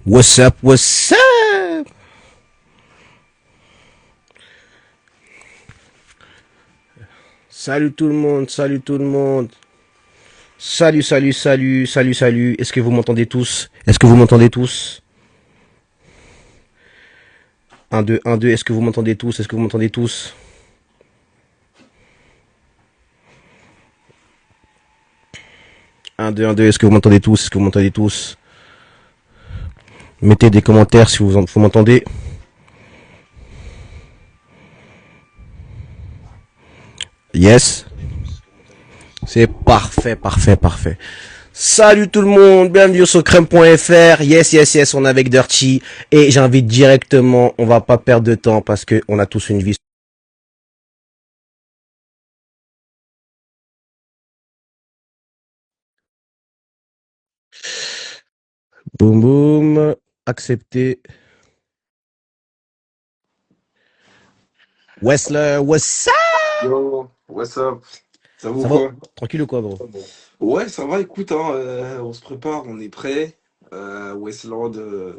What's up, what's up? Salut tout le monde, salut tout le monde. Salut, salut, salut, salut, salut. Est-ce que vous m'entendez tous? Est-ce que vous m'entendez tous? Un 2 1 2. Est-ce que vous m'entendez tous? Est-ce que vous m'entendez tous? Un 2 1 2. Est-ce que vous m'entendez tous? Est-ce que vous m'entendez tous? Mettez des commentaires si vous m'entendez. Yes. C'est parfait, parfait, parfait. Salut tout le monde, bienvenue sur crème.fr. Yes, yes, yes, on est avec Dirty. Et j'invite directement, on va pas perdre de temps parce que on a tous une vie. Boum boum, accepté. Wessler, what's up? Yo, what's up? Ça va ou Ça va? quoi? Tranquille ou quoi, gros? Ouais, ça va, écoute, hein, on se prépare, on est prêt. Westland,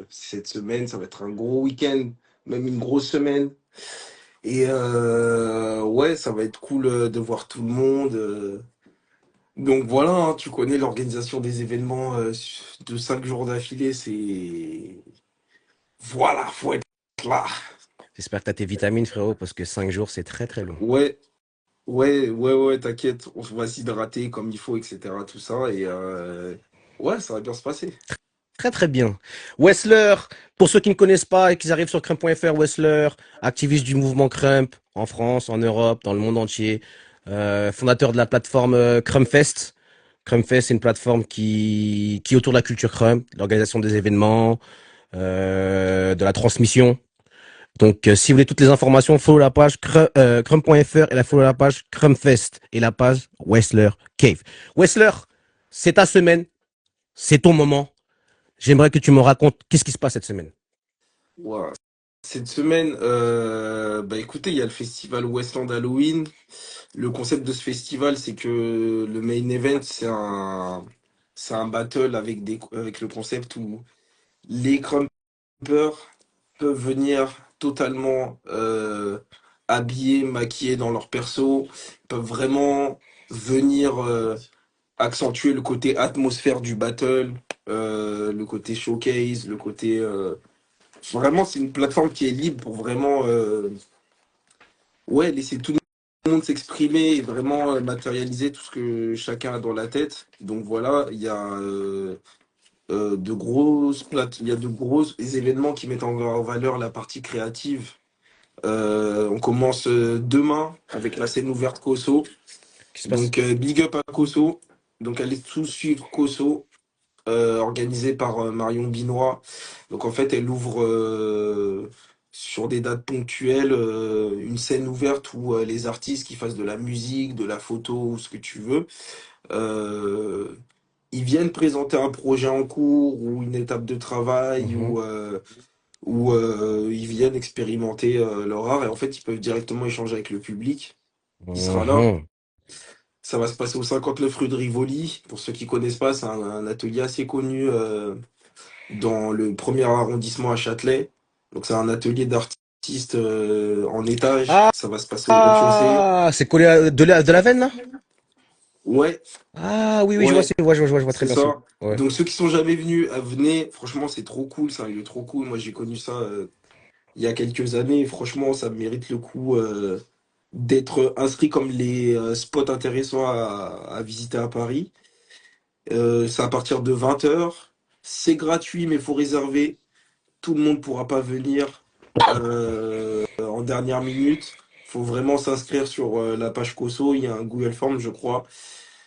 cette semaine, ça va être un gros week-end, même une grosse semaine. Et ouais, ça va être cool de voir tout le monde. Donc voilà, hein, tu connais l'organisation des événements de 5 jours d'affilée, c'est... Voilà, faut être là. J'espère que t'as tes vitamines, frérot, parce que 5 jours, c'est très très long. Ouais, ouais, t'inquiète, on va s'hydrater comme il faut, etc. Tout ça, et ouais, ça va bien se passer. Très très bien. Wessler, pour ceux qui ne connaissent pas et qui arrivent sur crump.fr, Wessler, activiste du mouvement Crump en France, en Europe, dans le monde entier, fondateur de la plateforme Crumpfest. Crumpfest, c'est une plateforme qui est autour de la culture Crump, de l'organisation des événements, de la transmission. Donc, si vous voulez toutes les informations, follow la page crump.fr et follow la page Crumpfest et la page Wessler Cave. Wessler, c'est ta semaine, c'est ton moment. J'aimerais que tu me racontes qu'est-ce qui se passe cette semaine. Ouah. Cette semaine, bah écoutez, il y a le festival Westland Halloween. Le concept de ce festival, c'est que le main event, c'est un battle avec le concept où les crumpers peuvent venir totalement habillés, maquillés dans leur perso, peuvent vraiment venir accentuer le côté atmosphère du battle, le côté showcase, le côté... vraiment, c'est une plateforme qui est libre pour vraiment ouais, laisser tout le monde s'exprimer et vraiment matérialiser tout ce que chacun a dans la tête. Donc voilà, il y a il y a de gros événements qui mettent en valeur la partie créative. On commence demain avec la scène ouverte Koso. Qu'est-ce qui se passe? Donc big up à Koso. Donc allez tous suivre Koso, organisé par Marion Binois. Donc en fait, elle ouvre sur des dates ponctuelles une scène ouverte où les artistes qui fassent de la musique, de la photo ou ce que tu veux, euh, ils viennent présenter un projet en cours ou une étape de travail Mhm, ou ils viennent expérimenter leur art et en fait, ils peuvent directement échanger avec le public qui sera là. mhm. Ça va se passer au 59 rue de Rivoli. Pour ceux qui connaissent pas, c'est un atelier assez connu dans le premier arrondissement à Châtelet. Donc c'est un atelier d'artistes en étage. Ah, Ça va se passer au rez-de-chaussée. ah, c'est collé de la veine là? Ouais, Ah oui, oui, je vois, ouais, je vois très c'est bien ça. ça. Ouais. Donc ceux qui sont jamais venus, venez. Franchement, c'est trop cool. C'est un lieu trop cool. Moi, j'ai connu ça il y a quelques années. Franchement, ça mérite le coup d'être inscrit comme les spots intéressants à visiter à Paris. C'est à partir de 20 h. C'est gratuit, mais il faut réserver. Tout le monde pourra pas venir en dernière minute. Faut vraiment s'inscrire sur la page Coso. Il y a un Google Form, je crois,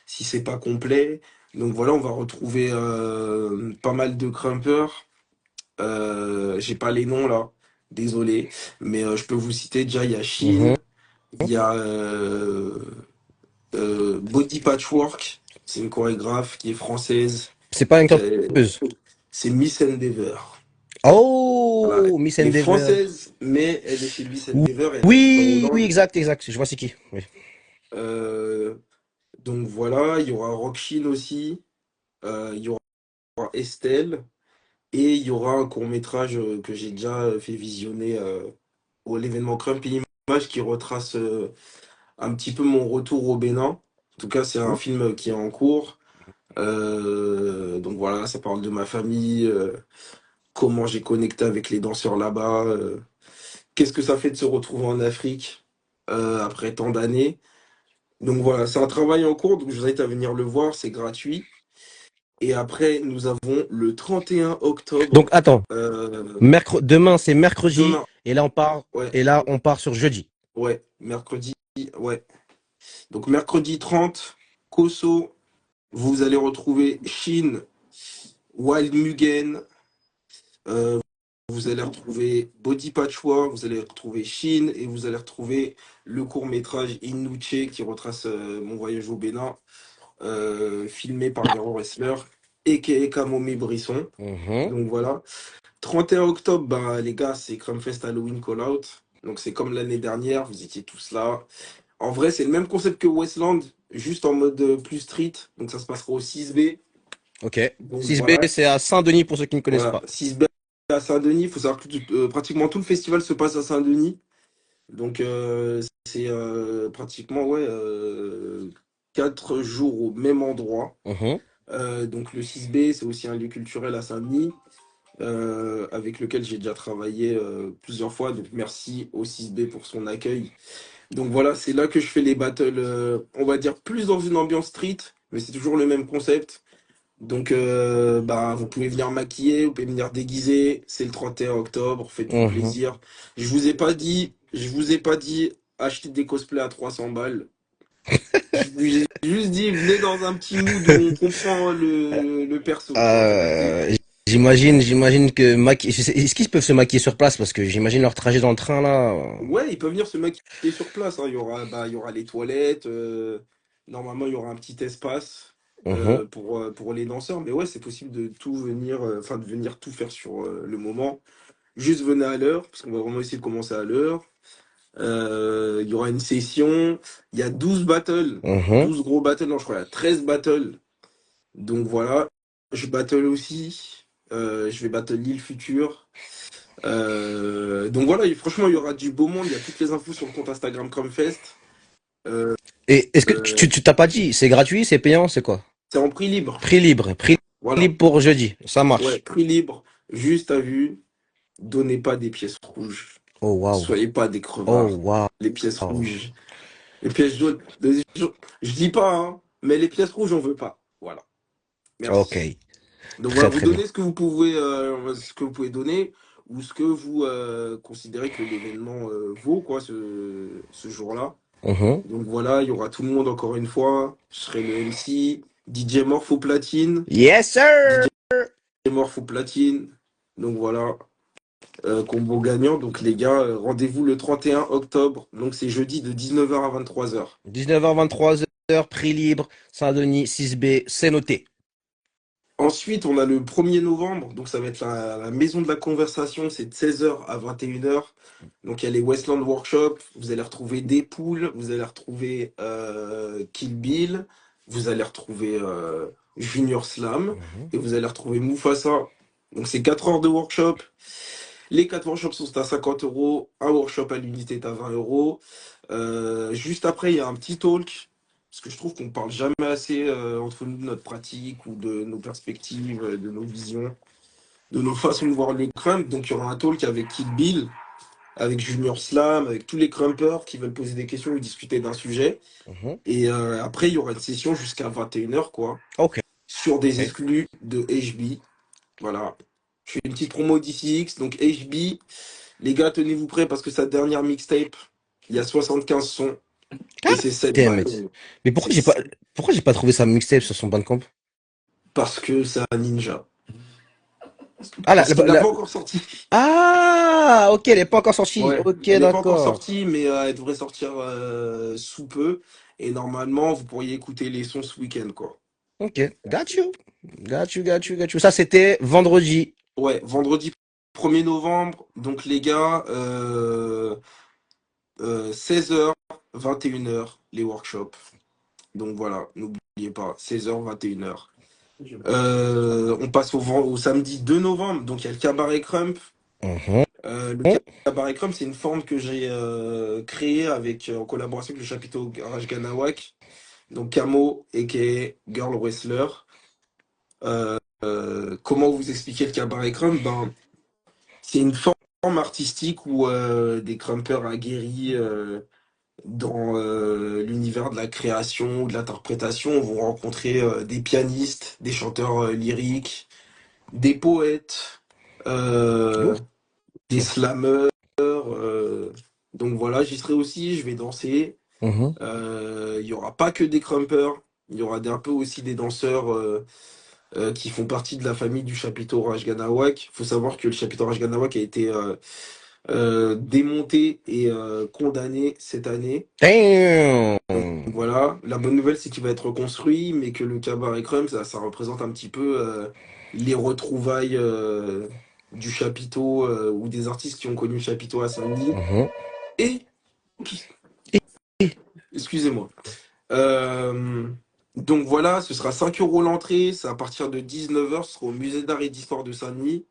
si c'est pas complet. Donc voilà, on va retrouver pas mal de crumpers. J'ai pas les noms là, désolé, mais je peux vous citer déjà. Il y a Mhm. Shin, il y a Body Patchwork, c'est une chorégraphe qui est française. C'est pas une Euh, campeuse. C'est Miss Endeavor. Voilà. Oh, Miss Elle est Endeavor. française, mais elle est chez Miss Endeavor et elle habite en Oui, oui, Hollande. exact, exact. Je vois c'est qui. Oui. Euh, donc voilà, il y aura Rockshin aussi, il y aura Estelle, Et il y aura un court-métrage que j'ai déjà fait visionner au l'événement Crump et Image qui retrace un petit peu mon retour au Bénin. En tout cas, c'est un Ouh. film qui est en cours. Donc voilà, ça parle de ma famille, comment j'ai connecté avec les danseurs là-bas, qu'est-ce que ça fait de se retrouver en Afrique après tant d'années. Donc voilà, c'est un travail en cours, donc je vous invite à venir le voir, c'est gratuit. Et après, nous avons le 31 Donc, octobre, attends. euh, Demain, c'est mercredi. demain, ouais, Et là, on part sur jeudi. ouais, mercredi, ouais. Donc mercredi 30, Koso, vous allez retrouver Shin, Wild Mugen, euh, vous allez retrouver Body Patchwork, vous allez retrouver Shin et vous allez retrouver le court-métrage Inuche qui retrace mon voyage au Bénin, filmé par Véro Wrestler et Kamome Brisson. Mhm. Donc voilà. 31 octobre, bah, les gars, c'est Crumfest Halloween Call Out. Donc c'est comme l'année dernière, vous étiez tous là. En vrai, c'est le même concept que Westland, juste en mode plus street. Donc ça se passera au 6B. Ok. Donc 6B, voilà, c'est à Saint-Denis pour ceux qui ne connaissent voilà. pas. 6B à Saint-Denis. Il faut savoir que pratiquement tout le festival se passe à Saint-Denis. Donc c'est pratiquement ouais, 4 jours au même endroit. Mhm. Donc le 6B, c'est aussi un lieu culturel à Saint-Denis. Avec lequel j'ai déjà travaillé plusieurs fois. Donc merci au 6B pour son accueil. Donc voilà, c'est là que je fais les battles, on va dire plus dans une ambiance street, mais c'est toujours le même concept. Donc bah, vous pouvez venir maquiller, vous pouvez venir déguiser. C'est le 31 octobre, faites-vous Mhm. plaisir. Je vous ai pas dit acheter des cosplays à 300 balles. J'ai juste dit venez dans un petit mood où on comprend le perso, quoi. J'ai juste dit. Euh, j'imagine que est-ce qu'ils peuvent se maquiller sur place parce que j'imagine leur trajet dans le train là. Ouais, ils peuvent venir se maquiller sur place, hein. Il y aura les toilettes. Normalement, il y aura un petit espace Mhm. pour les danseurs. Mais ouais, c'est possible de tout venir, enfin de venir tout faire sur le moment. Juste venez à l'heure, parce qu'on va vraiment essayer de commencer à l'heure. Il y aura une session. Il y a 12 battles, Mhm. 12 gros battles. Non, je crois qu'il y a 13 battles. Donc voilà, je battle aussi. Je vais battle l'île future. Donc voilà, franchement, il y aura du beau monde. Il y a toutes les infos sur le compte Instagram Chromefest. Euh, Et est-ce que euh, tu t'as pas dit, c'est gratuit, c'est payant, c'est quoi? c'est en prix libre. Prix Voilà. libre pour jeudi, ça Ouais, marche. prix libre. Juste à vue. Donnez pas des pièces rouges. Oh waouh, Soyez pas des oh crevards. waouh. Les pièces rouges. Les pièces jaunes. Je dis pas, hein, mais les pièces rouges, on veut pas. Voilà. Ok, Merci. Donc voilà, très vous très bien. donnez ce que vous pouvez donner ou ce que vous considérez que l'événement vaut, quoi, ce jour-là. Mhm. Donc voilà, il y aura tout le monde encore une fois. Je serai le MC, DJ Morpho Platine, Yes DJ sir. Morpho Platine. Donc voilà, combo gagnant. Donc les gars, rendez-vous le 31 octobre. Donc c'est jeudi de 19h à 23h. 19h 23h, prix libre, Saint-Denis 6B, c'est noté. Ensuite, on a le 1er novembre. Donc ça va être la maison de la conversation. C'est de 16h à 21h. Donc il y a les Westland Workshop. Vous allez retrouver des poules. Vous allez retrouver Kill Bill. Vous allez retrouver Junior Slam. Mhm. Et vous allez retrouver Mufasa. Donc c'est 4 heures de workshop. Les 4 workshops sont à 50 euros. Un workshop à l'unité est à 20 euros. Juste après, il y a un petit talk. Parce que je trouve qu'on parle jamais assez entre nous de notre pratique ou de nos perspectives, de nos visions, de nos façons de voir le crump. Donc il y aura un talk avec Kill Bill, avec Junior Slam, avec tous les crumpers qui veulent poser des questions ou discuter d'un sujet. Mhm. Et après, il y aura une session jusqu'à 21h, quoi, Ok. sur des exclus de HB. Voilà. Je fais une petite promo d'ICX. Donc HB, les gars, tenez-vous prêts parce que sa dernière mixtape, il y a 75 sons et God c'est 7 damn balles. it. Mais C'est pourquoi j'ai pas trouvé sa mixtape sur son Bandcamp? parce que c'est un ninja. Ah, Parce qu'il n'a pas encore sorti. ah, ok, elle est pas encore sortie. Ouais, Ok, elle n'est pas encore d'accord. sortie, mais elle devrait sortir sous peu. Et normalement, vous pourriez écouter les sons ce week-end, quoi. Ok, got you. Got you, got you, got you. Ça, c'était vendredi. Ouais, vendredi 1er novembre. Donc, les gars, 16h, 21h, les workshops. Donc voilà, n'oubliez pas, 16h, 21h. On passe au samedi 2 novembre, donc il y a le Cabaret Crump. Mhm. Le Cabaret Crump, c'est une forme que j'ai créée en collaboration avec le chapiteau Garage Ganawak. Donc Camo, a.k.a. Girl Wrestler. Comment vous expliquer le Cabaret Crump? Ben, c'est une forme artistique où des crumpers aguerris dans l'univers de la création ou de l'interprétation vont rencontrer des pianistes, des chanteurs lyriques, des poètes, Lourd. euh, des slameurs. Donc voilà, j'y serai aussi, je vais danser. Mhm. Il y aura pas que des crumpers, il y aura un peu aussi des danseurs qui font partie de la famille du chapiteau Rajganawak. Il faut savoir que le chapiteau Rajganawak a été démonté et condamné cette année. Donc Damn. voilà, la bonne nouvelle c'est qu'il va être reconstruit, mais que le Cabaret Crump, ça représente un petit peu les retrouvailles du chapiteau ou des artistes qui ont connu le chapiteau à Saint-Denis. Mhm. Et, excusez-moi. Euh, donc voilà, ce sera 5 € l'entrée, c'est à partir de 19 h, ce sera au musée d'art et d'histoire de Saint-Denis.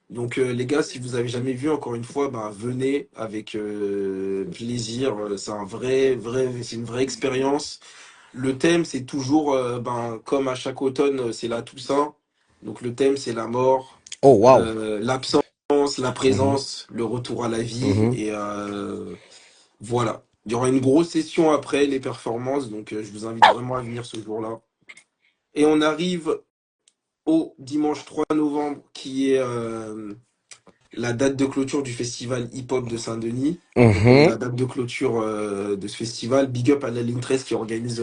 Donc les gars, si vous avez jamais vu, encore une fois, bah, venez avec plaisir. C'est c'est une vraie expérience. Le thème, c'est toujours, ben, comme à chaque automne, c'est la Toussaint. Donc le thème, c'est la mort, Oh, wow. l'absence, la Mhm. présence, le retour à la vie. Mhm. Et voilà. Il y aura une grosse session après les performances. Donc je vous invite vraiment à venir ce jour-là. Et on arrive au dimanche 3 novembre, qui est la date de clôture du festival hip-hop de Saint-Denis. Donc on est Mhm. la date de clôture de ce festival. Big up à la ligne 13 qui organise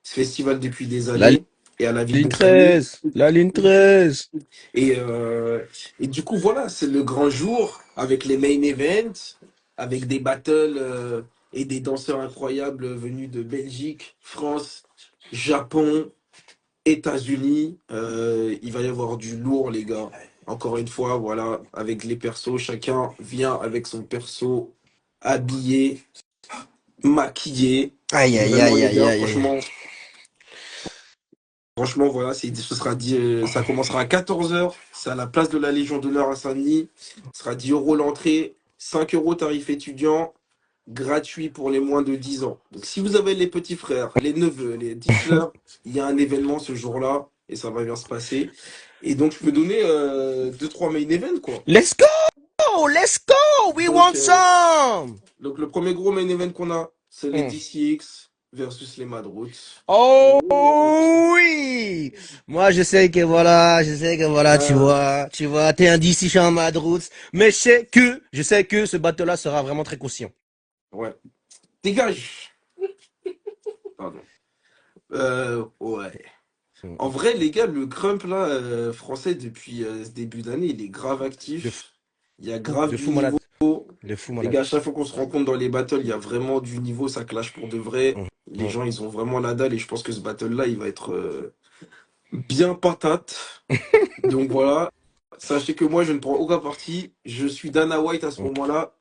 ce festival depuis des La années et à la ville ligne de Saint-Denis. 13. La ligne 13. Et, euh, et du coup, voilà, c'est le grand jour avec les main events, avec des battles et des danseurs incroyables venus de Belgique, France, Japon, États-Unis. Il va y avoir du lourd, les gars. Encore une fois, voilà, avec les persos, chacun vient avec son perso habillé, maquillé. Aïe, Et aïe, vraiment, aïe, les aïe, gars, aïe, aïe. franchement, voilà, ça commencera à 14 h. C'est à la place de la Légion d'honneur à Saint-Denis. Ce sera 10 € l'entrée, 5 € tarif étudiant, gratuit pour les moins de 10 ans. Donc, si vous avez les petits frères, les neveux, les petites sœurs, il y a un événement ce jour-là et ça va bien se passer. Et donc, je peux donner 2-3 main events, quoi. Let's go! Let's go! We Donc, want some! le premier gros main event qu'on a, c'est les Hmm. DCX versus les Mad Roots. Oh oui! Moi, je sais que voilà, Euh, tu vois, t'es un DC chez un Mad Roots, mais je sais que ce bateau-là sera vraiment très conscient. ouais. Dégage! Pardon. Ouais. Hmm. En vrai, les gars, le crump là, français depuis ce début d'année, il est grave De actif. Il y a grave de du fou malade, niveau. de fou Les malade. gars, à chaque fois qu'on se rencontre dans les battles, il y a vraiment du niveau, ça clash pour de vrai. Hmm. Les Hmm. gens, ils ont vraiment la dalle et je pense que ce battle-là, il va être bien patate. Donc voilà, sachez que moi, je ne prends aucun parti. Je suis Dana White à ce Hmm. moment-là.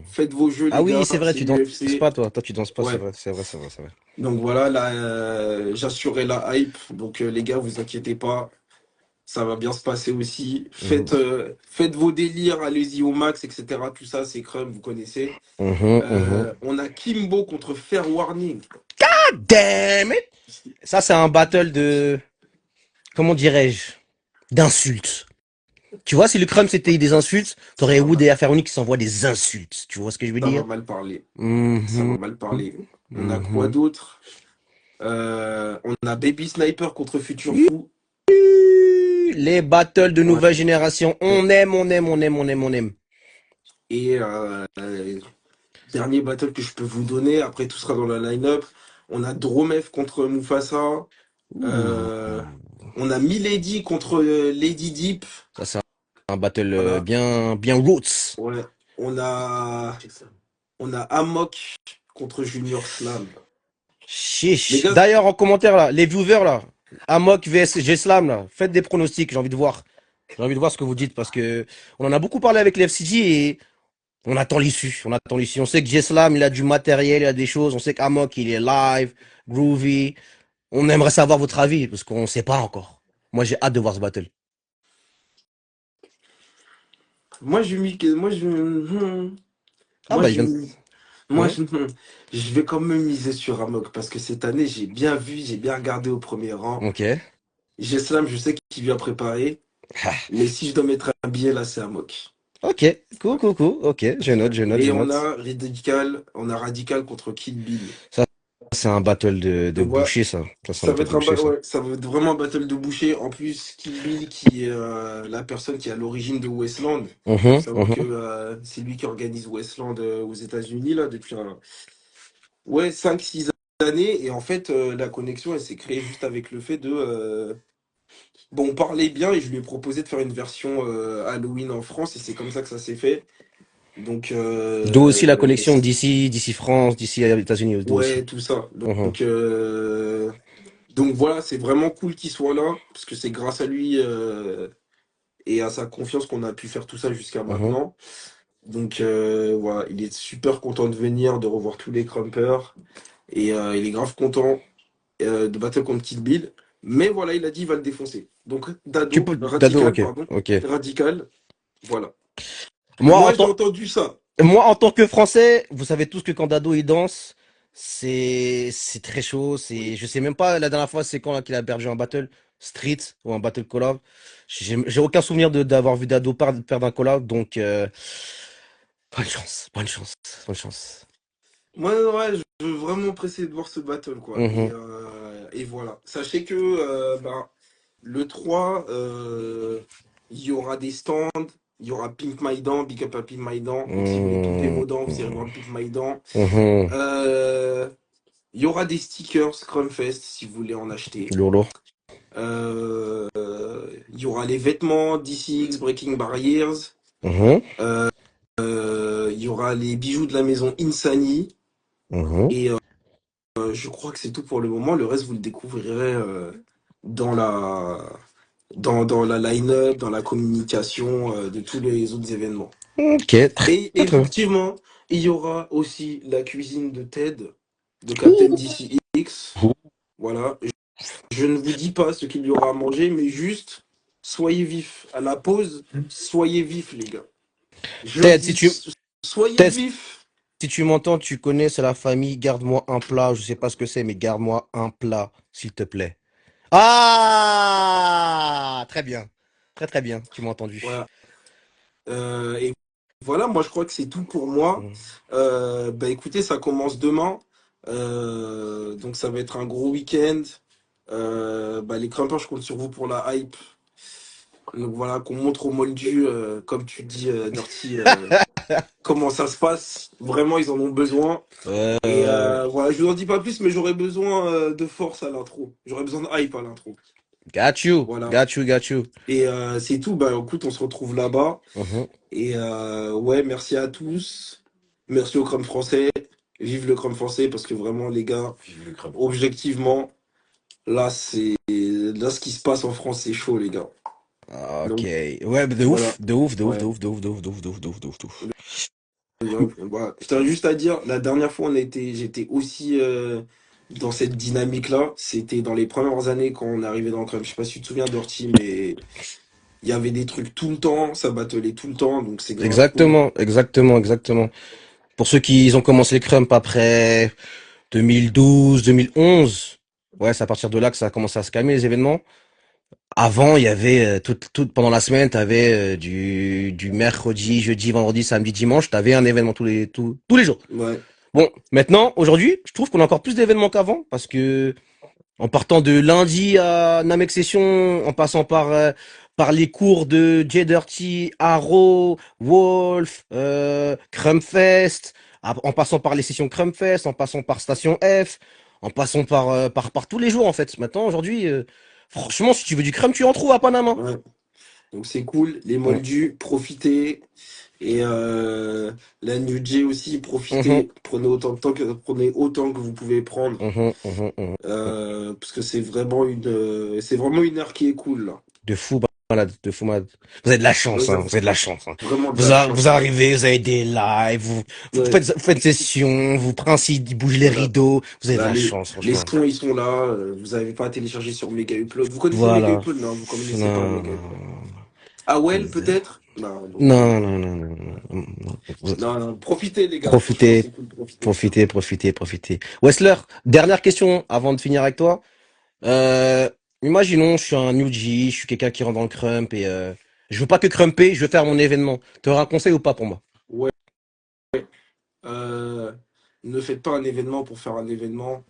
Faites vos jeux, Ah les oui, gars, c'est vrai, c'est tu danses l'UFC. pas, toi. Toi, tu danses pas, c'est Ouais. vrai, c'est vrai, c'est vrai, c'est vrai. Donc voilà, là, j'assurais la hype. Donc les gars, vous inquiétez pas. Ça va bien se passer aussi. Mhm. Faites vos délires, allez-y au max, etc. Tout ça, c'est Crumb, vous connaissez. Mhm, mhm. On a Kimbo contre Fair Warning. God damn it! Ça, c'est un battle de, comment dirais-je, d'insultes. Tu vois, si le crime c'était des insultes, Ça t'aurais va Wood mal, et Affaironi qui s'envoient des insultes. Tu vois ce que je veux ça va dire? mal parler. Ça va Mhm, mal parler. On a quoi mhm. d'autre? On a Baby Sniper contre Future Fou. Les battles de Ouais. nouvelle génération, on aime, on aime, on aime, on aime, on aime. Et dernier battle que je peux vous donner, après tout sera dans la line-up. On a Dromef contre Mufasa. Ouh. Euh, on a Milady contre Lady Deep. Ça, c'est un battle Voilà. bien, bien roots. Ouais. On a, on a Amok contre Junior Slam. Les Chiche. gars, D'ailleurs, en commentaire là, les viewers là, Amok vs Gslam là, faites des pronostics, j'ai envie de voir. J'ai envie de voir ce que vous dites parce que on en a beaucoup parlé avec l'FCG et on attend l'issue. On attend l'issue. On sait que Gslam, il a du matériel, il a des choses. On sait qu'Amok, il est live, groovy. On aimerait savoir votre avis parce qu'on ne sait pas encore. Moi, j'ai hâte de voir ce battle. Moi, je mis, moi, je, Ah moi, bah, il je, vient. moi, Mhm. je vais quand même miser sur Amok parce que cette année, j'ai bien vu, j'ai bien regardé au premier rang. Ok. Slam, je sais qu'il vient préparer, mais si je dois mettre un billet là, c'est Amok. Ok, cool, cool, cool. Ok, je note, je note, Et je note. on a Radical contre Kill Bill. Ça, c'est un battle de Donc voilà, boucher, ça. Ça, c'est un ça va battle de être un boucher, ça. ouais, ça va être vraiment un battle de boucher. En plus, Kill Bill, qui est la personne qui est à l'origine de Westland. Faut Mhm, savoir que mhm, c'est lui qui organise Westland aux États-Unis là depuis ouais, 5 6 années. Et en fait, la connexion, elle s'est créée juste avec le fait de bon, on parlait bien et je lui ai proposé de faire une version Halloween en France et c'est comme ça que ça s'est fait. Donc d'où aussi la connexion d'ici France, d'ici les États-Unis, d'où aussi. ouais, tout ça. Mhm, Donc voilà, c'est vraiment cool qu'il soit là, parce que c'est grâce à lui et à sa confiance qu'on a pu faire tout ça jusqu'à mhm. maintenant. Donc voilà, il est super content de venir, de revoir tous les crumpers, et il est grave content de battre contre Kill Bill. Mais voilà, il a dit il va le défoncer. Donc Tu peux, Dado, Radical, ok, pardon, ok. Radical, voilà. Moi, en Moi, j'ai tant, entendu ça. Moi, en tant que Français, vous savez tous que quand Dado il danse, c'est très chaud. Oui. Je sais même pas la dernière fois c'est quand là, qu'il a perdu un battle street ou un battle collab. J'ai aucun souvenir de d'avoir vu Dado perdre un collab, donc bonne chance, bonne chance, bonne chance. Moi, ouais, je veux vraiment presser de voir ce battle, quoi. Mhm, Et voilà. Sachez que ben, le 3, il y aura des stands, il y aura Pimp Maïdan, Big Up à Pimp Maïdan. Donc si vous voulez toutes les mhm, mots d'an, vous irez mhm, voir Pimp Maïdan. mhm. Euh, il y aura des stickers Scrumfest si vous voulez en acheter. Lourd, lourd. Il y aura les vêtements DCX Breaking Barriers. Mhm, Il y aura les bijoux de la maison Insani. mhm. Et je crois que c'est tout pour le moment. Le reste, vous le découvrirez dans dans la line-up, dans la communication de tous les autres événements. Ok, très, Et très, très bien. effectivement, il y aura aussi la cuisine de Ted, de Captain Ouh, DCX. ouh. Voilà. Je ne vous dis pas ce qu'il y aura à manger, mais juste soyez vifs. À la pause, soyez vifs, les gars. Je le Ted, dis, soyez Ted, vifs. si tu m'entends, tu connais, c'est la famille. Garde-moi un plat. Je sais pas ce que c'est, mais garde-moi un plat, s'il te plaît. Ah! Très bien. Très, très bien. Tu m'as entendu. Voilà. Et voilà, moi je crois que c'est tout pour moi. Mhm. Bah écoutez, ça commence demain. Donc ça va être un gros week-end. Bah, les grimpeurs, je compte sur vous pour la hype. Donc voilà, qu'on montre aux moldus, comme tu dis, Dirty, comment ça se passe. Vraiment, ils en ont besoin. Et Ouais. voilà, je vous en dis pas plus, mais j'aurais besoin de force à l'intro. J'aurais besoin de hype à l'intro. Got you. Voilà. Got you, got you. Et c'est tout. Bah écoute, on se retrouve là-bas. Mhm. Et ouais, merci à tous. Merci au Chrome français. Vive le Chrome français parce que vraiment, les gars, objectivement, là ce qui se passe en France, c'est chaud, les gars. Ok. Donc Ouais, mais de voilà. ouf. De ouf, de ouf, de Ouais. ouf, de ouf, de ouf, de ouf, de ouf, de ouf, de ouf, de ouf. Voilà. Je tiens juste à dire, la dernière fois, j'étais aussi dans cette dynamique-là. C'était dans les premières années quand on est arrivé dans le Chrome. Je sais pas si tu te souviens d'Orti, mais il y avait des trucs tout le temps, ça battlait tout le temps, donc c'est grave cool. Exactement, exactement, exactement. Pour ceux qui ont commencé le Crump après 2012, 2011, ouais, c'est à partir de là que ça a commencé à se calmer les événements. Avant, il y avait pendant la semaine, t'avais du mercredi, jeudi, vendredi, samedi, dimanche, t'avais un événement tous les jours. Ouais, Bon, maintenant, aujourd'hui, je trouve qu'on a encore plus d'événements qu'avant parce que en partant de lundi à Namek Session, en passant par les cours de J Dirty, Arrow, Wolf, Crumpfest, en passant par les sessions Crumpfest, en passant par Station F, en passant par tous les jours en fait. Maintenant, aujourd'hui, franchement, si tu veux du crump, tu en trouves à Panama. ouais. Donc c'est cool. Les Mm. moldus, profitez. Et la New J aussi, Mhm, profitez. Prenez autant que vous pouvez prendre. mhm, mhm, mhm. Parce que c'est vraiment une heure qui est cool là. De fou. malade, de fou malade. Vous avez de la chance, Ouais, hein. Vous avez de la chance, hein. vraiment de la Vous chance. arrivez, vous avez des lives, Ouais, vous faites une session, vous principe, ils bougent les voilà. rideaux. Vous avez de Là, la chance, les franchement. sons, ils sont là. Vous n'avez pas à télécharger sur Mega Upload. Vous connaissez Mega Voilà. Upload? Non, vous connaissez pas Non, Mega non, Upload. non. Awel, Non, peut-être? Non, donc, non, non, non, non, non, non. non, non. Profitez, les gars. Franchement, Profitez, c'est cool. Profitez. profitez. Wessler, dernière question avant de finir avec toi. Euh, Imaginons, je suis un newbie, je suis quelqu'un qui rentre dans le crump et je veux pas que crumper, je veux faire mon événement. Tu auras un conseil ou pas pour moi? Ouais. Euh, ne faites pas un événement pour faire un événement.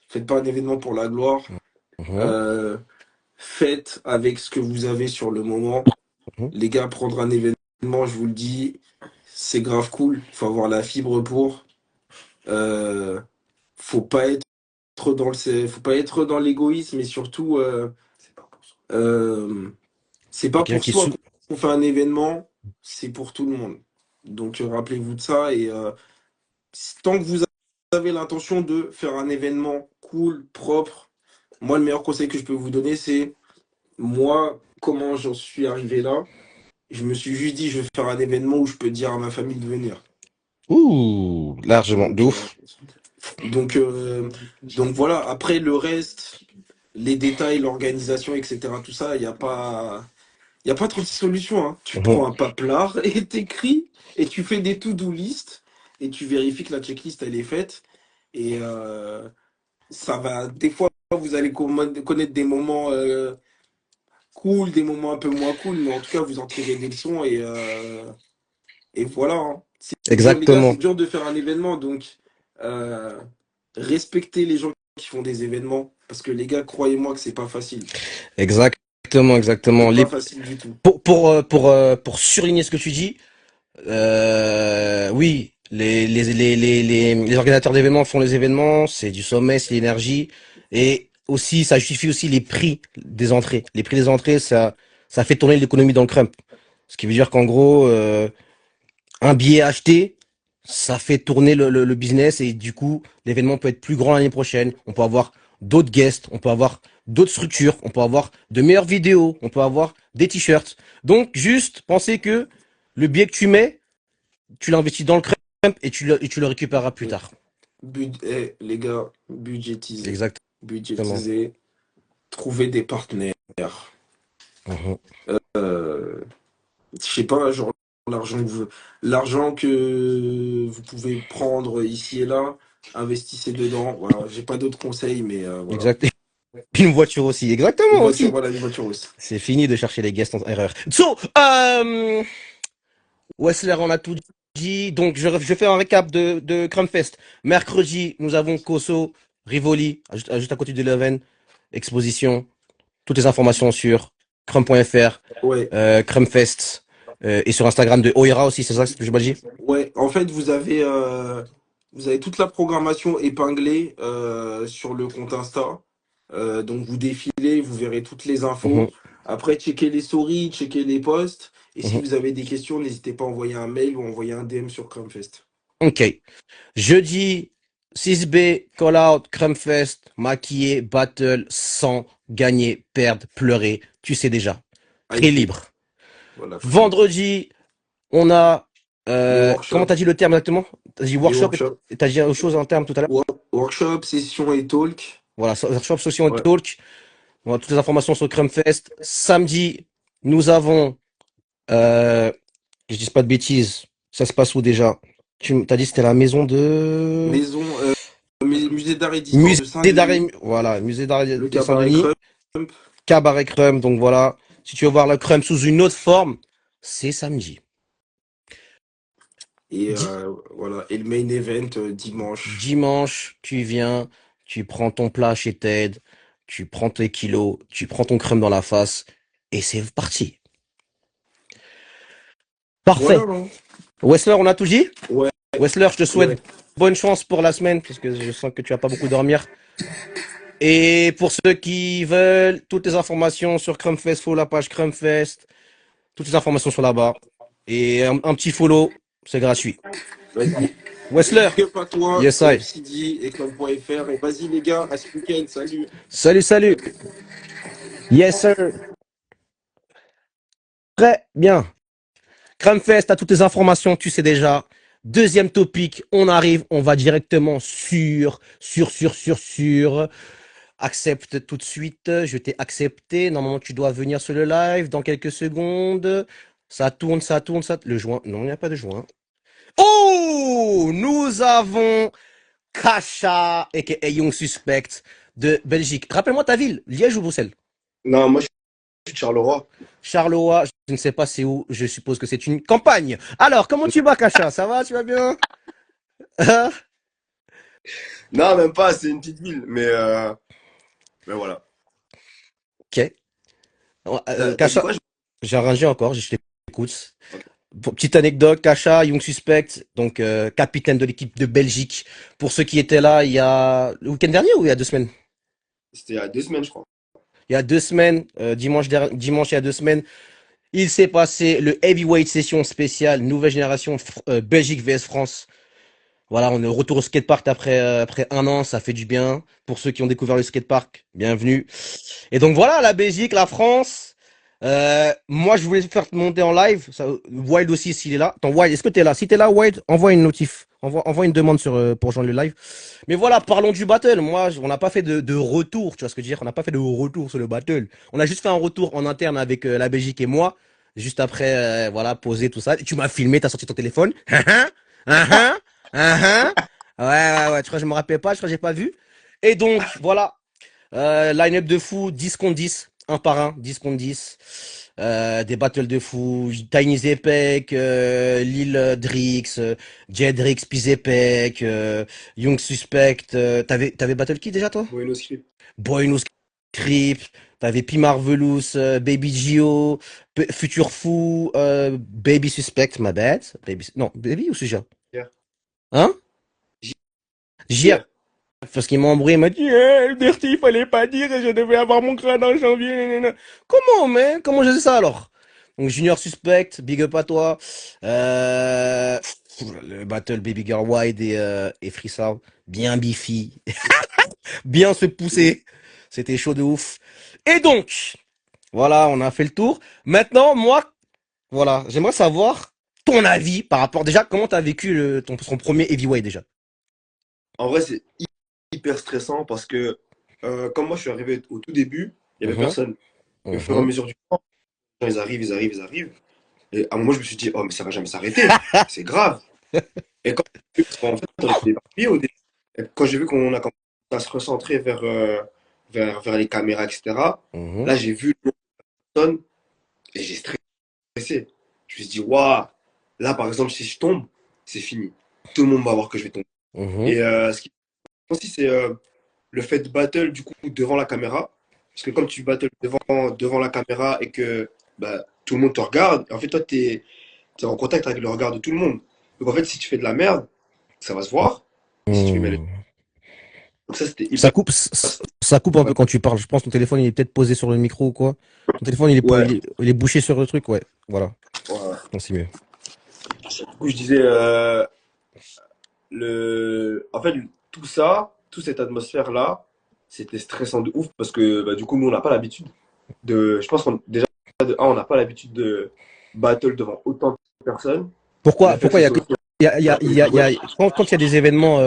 Faites pas un événement pour la gloire. Mhm, Euh, Faites avec ce que vous avez sur le moment. mhm. Les gars, prendre un événement, je vous le dis, c'est grave cool. Faut avoir la fibre pour. Euh, Faut pas être faut pas être dans l'égoïsme et surtout, euh, c'est pas Quelqu'un pour qui est soi sous. qu'on fait un événement, c'est pour tout le monde. Donc rappelez-vous de ça et tant que vous avez l'intention de faire un événement cool, propre, moi le meilleur conseil que je peux vous donner, c'est moi comment j'en suis arrivé là. Je me suis juste dit, je vais faire un événement où je peux dire à ma famille de venir. Ouh, largement, de Donc, ouf. donc, euh, donc voilà, après le reste, les détails, l'organisation, etc., tout ça, il y a pas 36 solutions, hein. Tu Mhm. prends un paplard et t'écris et tu fais des to-do list et tu vérifies que la checklist, elle est faite. Et ça va, des fois, vous allez connaître des moments cool, des moments un peu moins cool, mais en tout cas, vous en tirez des leçons et voilà, hein. C'est dur, les gars, c'est Exactement, dur de faire un événement, donc euh, respectez les gens qui font des événements, parce que les gars, croyez-moi que c'est pas facile. exactement. C'est pas facile du tout. Pour surligner ce que tu dis, oui, les organisateurs d'événements font les événements, c'est du sommet, c'est l'énergie, et aussi, ça justifie aussi les prix des entrées. Les prix des entrées, ça fait tourner l'économie dans le crump. Ce qui veut dire qu'en gros, un billet acheté, ça fait tourner le business et du coup, l'événement peut être plus grand l'année prochaine. On peut avoir d'autres guests, on peut avoir d'autres structures, on peut avoir de meilleures vidéos, on peut avoir des t-shirts. Donc, juste pensez que le billet que tu mets, tu l'investis dans le crump et tu le récupéreras plus tard. Les gars, budgétisez. Exactement. Budgétisez, trouvez des partenaires. Mhm. Euh, je sais pas, genre l'argent que vous pouvez prendre ici et là, investissez dedans. Voilà, j'ai pas d'autres conseils, mais voilà. Exact. Une voiture aussi. Une Exactement voiture, aussi. voilà, une voiture aussi. C'est fini de chercher les guests en erreur. So, Wessler, on a tout dit. Donc, je fais un récap de Crumpfest. Mercredi, nous avons Koso, Rivoli, juste à côté de l'Even, exposition. Toutes les informations sur crump.fr, Ouais, Crumpfest, et sur Instagram de Oira aussi, c'est ça que je m'as dit? ouais. En fait, vous avez toute la programmation épinglée sur le compte Insta. Donc vous défilez, vous verrez toutes les infos. Mhm, Après, checkez les stories, checkez les posts. Et si mhm. vous avez des questions, n'hésitez pas à envoyer un mail ou envoyer un DM sur Crumpfest. Ok. Jeudi, 6B, call out, Crumpfest, maquillé, battle, sang, gagner, perdre, pleurer. Tu sais déjà. Prix Hypé. libre. Voilà, free. Vendredi, on a, Les comment workshops. t'as dit le terme exactement? T'as dit Les workshop workshops. et t'as dit autre chose en terme tout à l'heure? Workshops, sessions et talk. Voilà, workshop, social Ouais. talk. On a toutes les informations sur Crumpfest. Samedi, nous avons, que je dise pas de bêtises, ça se passe où déjà? Tu t'as dit que c'était la maison de Maison, musée d'art et d'histoire musée de d'arrêt, Saint-Denis. voilà, musée d'arrêt Le de cabaret Saint-Denis, Crump. cabaret Crump. Donc voilà, si tu veux voir le Crump sous une autre forme, c'est samedi. Et Di- voilà. Et le main event dimanche. Dimanche, tu viens, tu prends ton plat chez Ted, tu prends tes kilos, tu prends ton crème dans la face, et c'est parti. Voilà, Parfait. hein. Wessler, on a tout dit? Ouais, Wessler, je te ouais. souhaite bonne chance pour la semaine, parce que je sens que tu vas pas beaucoup dormir. Et pour ceux qui veulent, toutes les informations sur Crumpfest, follow la page Crumpfest, toutes les informations sont là-bas. Et un petit follow, c'est gratuit. Vas-y. Wessler, Big up à toi, yes I. FCD et Club.fr. Et vas-y, les gars, à ce week-end. Salut. Salut, salut. Yes sir. Très bien. Cramfest, t'as toutes les informations, tu sais déjà. Deuxième topic, on arrive, on va directement sur. Accepte tout de suite. Je t'ai accepté. Normalement, tu dois venir sur le live dans quelques secondes. Ça tourne, ça tourne, ça. Le joint. Non, il n'y a pas de joint. Oh! Nous avons Kasha, a.k.a. Young Suspect de Belgique. Rappelle-moi ta ville, Liège ou Bruxelles? Non, moi je suis de Charleroi. Charleroi, je ne sais pas c'est où. Je suppose que c'est une campagne. Alors, comment tu vas, Kasha? Ça va? Tu vas bien? Hein? Non, même pas, c'est une petite ville. Mais voilà. Ok. T'as dit Kasha, quoi? j'ai arrangé encore, je t'écoute. Ok. Petite anecdote, Kacha, Young Suspect, donc capitaine de l'équipe de Belgique. Pour ceux qui étaient là il y a le week-end dernier ou il y a 2 semaines? C'était il y a 2 semaines, je crois. Il y a 2 semaines, dimanche il y a 2 semaines, il s'est passé le Heavyweight Session spéciale Nouvelle Génération Belgique vs France. Voilà, on est au retour au skatepark après un an, ça fait du bien. Pour ceux qui ont découvert le skatepark, bienvenue. Et donc voilà, la Belgique, la France. Moi, je voulais faire monter en live. Ça, Wild aussi, s'il est là. Attends, Wild, est-ce que t'es là? Si t'es là, Wild, envoie une notif. Envoie une demande pour rejoindre le live. Mais voilà, parlons du battle. Moi, on n'a pas fait de retour, tu vois ce que je veux dire? On n'a pas fait de retour sur le battle. On a juste fait un retour en interne avec la Belgique et moi. Juste après, voilà, poser tout ça. Et tu m'as filmé, t'as sorti ton téléphone. Hein, hein, hein, hein. Ouais. Tu crois que je me rappelle pas? Je crois que j'ai pas vu. Et donc, voilà. Line-up de fou, 10 contre 10, un par un, 10 contre 10. Des battles de fou, Tiny Zepek, Lil Drix, Jedrix, Pizepek, Young Suspect. T'avais battle qui déjà toi? Bueno Script. Boy No Script, t'avais P Marvelous, Baby Gio, Future Fou, Baby Suspect, my bad. Non, Baby ou Suja? Hier. Hein? JR. Hier. Parce qu'il m'a embrouillé, il m'a dit, Dirty, il fallait pas dire, je devais avoir mon crâne en janvier. Nanana. Comment, man? Comment je sais ça alors? Donc, Junior Suspect, big up à toi. Le battle Baby Girl Wide et Freestyle, bien bifi, bien se pousser. C'était chaud de ouf. Et donc, voilà, on a fait le tour. Maintenant, moi, voilà, j'aimerais savoir ton avis par rapport, déjà, comment t'as vécu son premier heavyweight déjà? En vrai, c'est hyper stressant parce que, comme moi je suis arrivé au tout début, il n'y avait Mhm, personne. Et au fur et à mhm. mesure du temps, ils arrivent, ils arrivent, ils arrivent. Et à un moment, je me suis dit, oh, mais ça va jamais s'arrêter. C'est grave. Et quand parce qu'en fait, on était éparpillés au début. Et quand j'ai vu qu'on a commencé à se recentrer vers les caméras, etc., Mhm. là, j'ai vu le personne et j'ai stressé. Je me suis dit, waouh, là, par exemple, si je tombe, c'est fini. Tout le monde va voir que je vais tomber. Mhm. Et ce qui est aussi, c'est le fait de battle, du coup, devant la caméra. Parce que comme tu battles devant la caméra et que bah, tout le monde te regarde, en fait, toi, tu es en contact avec le regard de tout le monde. Donc, en fait, si tu fais de la merde, ça va se voir. Et si tu fais bien les Hmm. Donc, ça, c'était Ça hyper. coupe, ça coupe un peu quand tu parles. Je pense que ton téléphone il est peut-être posé sur le micro ou quoi. Ton téléphone il est, Ouais, il est bouché sur le truc, ouais. Voilà. ouais. Non, c'est mieux. Du coup, je disais, en fait, tout ça, toute cette atmosphère-là, c'était stressant de ouf parce que bah, du coup, nous, on n'a pas l'habitude je pense qu'on déjà de un, on n'a pas l'habitude de battle devant autant de personnes. Et le fait que Pourquoi ce il y a, soit aussi quand il y a des événements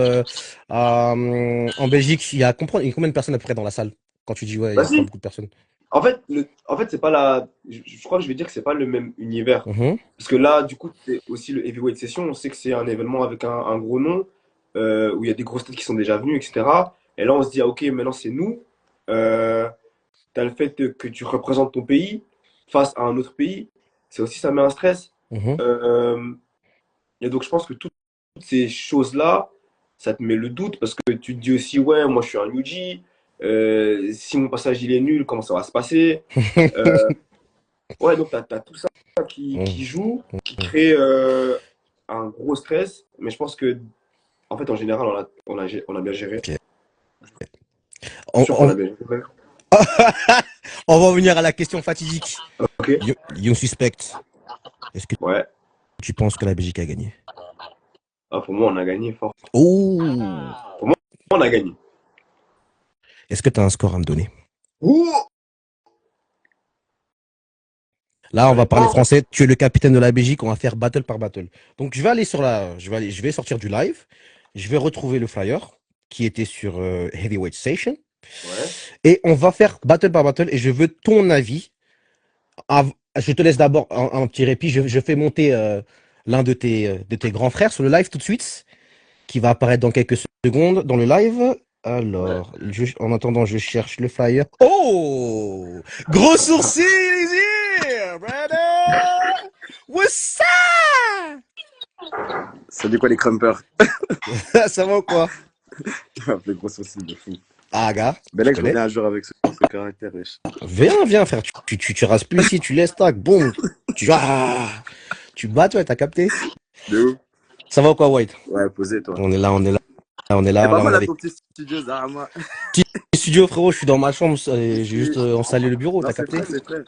en Belgique, il y a combien de personnes à peu près dans la salle? Quand tu dis ouais, il y a pas vas-y. beaucoup de personnes. En fait, c'est pas la. Je crois que je vais dire que c'est pas le même univers. Mhm. Parce que là, du coup, c'est aussi le Heavyweight Session. On sait que c'est un événement avec un gros nom, où il y a des grosses têtes qui sont déjà venues, etc. Et là, on se dit, ah, ok, maintenant c'est nous. Euh, T'as le fait que tu représentes ton pays face à un autre pays. C'est aussi, ça met un stress. Mhm. Euh, et donc, je pense que toutes ces choses-là, ça te met le doute parce que tu te dis aussi, ouais, moi je suis un UG. Si mon passage il est nul, comment ça va se passer? Euh, Ouais, donc tu as tout ça qui Mhm. joue, qui crée un gros stress, mais je pense que, en fait, en général, on a bien géré. Ok. Je suis On, sûr qu'on a on- bien géré. on va revenir à la question fatidique. Ok. Young Suspect, est-ce que Ouais. tu penses que la Belgique a gagné? Ah, pour moi, on a gagné fort. Oh! Pour moi, on a gagné. Est-ce que tu as un score à me donner? Ouh. Là, on va parler français. Tu es le capitaine de la Belgique. On va faire battle par battle. Donc, je vais aller sur la, je vais sortir du live. Je vais retrouver le flyer qui était sur Heavyweight Station. Ouais. Et on va faire battle par battle. Et je veux ton avis. Je te laisse d'abord un petit répit. Je fais monter l'un de tes grands frères sur le live tout de suite, qui va apparaître dans quelques secondes dans le live. Alors, en attendant, je cherche le flyer. Oh! Gros sourcil, les here, brother! What's Salut quoi les crumpers? up? Ça va ou quoi? Tu m'as appelé gros sourcil de fou. Ah, gars, Ben tu là, je connais? voulais un jour avec ce caractère, wesh. Viens, frère. Tu rases plus ici, tu laisses tac, boum. Tu bats, toi, t'as capté? De où? Ça va ou quoi, White? Ouais, posé toi. On est là, on est là. On est Eh, là, pas là, on mal est à avec ton petit studio, Zahama. studio, frérot. Je suis dans ma chambre. J'ai juste installé le bureau, Non, t'as c'est capté? frère, c'est frère.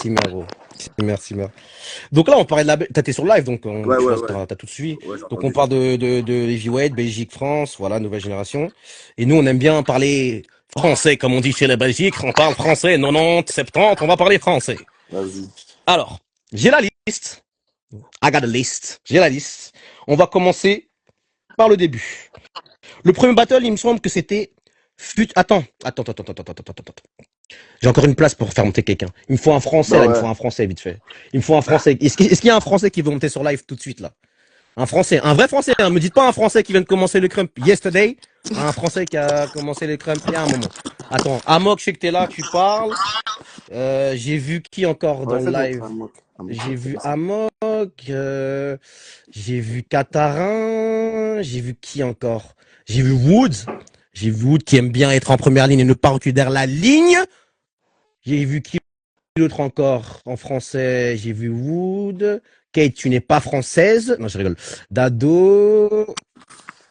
Simer, gros. Simer. Donc là, on parlait de la. T'étais sur le live, donc Ouais, je ouais, pense que ouais. t'as tout suivi. Ouais, j'ai Donc on entendu. parle de heavyweight, Belgique, France, voilà, nouvelle génération. Et nous, on aime bien parler français, comme on dit chez les Belgiques. On parle français, 90, 70, on va parler français. Vas-y. Alors, j'ai la liste. I got a list. J'ai la liste. On va commencer par le début. Le premier battle, il me semble que c'était... Attends. J'ai encore une place pour faire monter quelqu'un. Il me faut un français, Bah là. Il me ouais. faut un français, vite fait. Il me faut un français. Est-ce qu'il y a un français qui veut monter sur live tout de suite, là? Un français. Un vrai français, hein. Me dites pas un français qui vient de commencer le crump yesterday. Un français qui a commencé le crump il y a un moment. Attends. Amok, je sais que t'es là, tu parles. J'ai vu qui encore dans Ouais, le c'est bon. live? J'ai vu Amok. J'ai vu Katarin. J'ai vu qui encore? J'ai vu Woods. J'ai vu Wood qui aime bien être en première ligne et ne pas reculer derrière la ligne. J'ai vu qui d'autre encore en français? J'ai vu Wood. Kate, tu n'es pas française. Non, je rigole. Dado.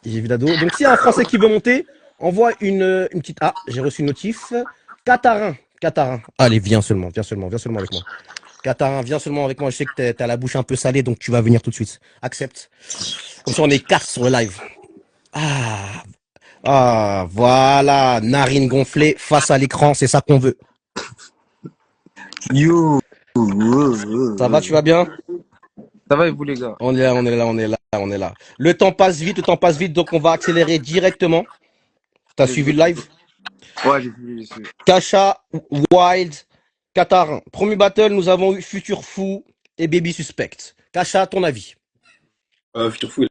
J'ai vu Dado. Donc, s'il y a un français qui veut monter, envoie une petite. Ah, j'ai reçu une notif. Katarin. Allez, viens seulement avec moi. Katarin, viens seulement avec moi. Je sais que t'as la bouche un peu salée, donc tu vas venir tout de suite. Accepte. Comme ça, on est 4 sur le live. Voilà. Narine gonflée face à l'écran, c'est ça qu'on veut. Yo, Ça va, tu vas bien? ça va et vous les gars? On est là. Le temps passe vite, donc on va accélérer directement. T'as suivi le live? Ouais, j'ai suivi. Kasha, Wild, Katarin. Premier battle, nous avons eu Futur Fou et Baby Suspect. Kasha, ton avis? Futur Fou,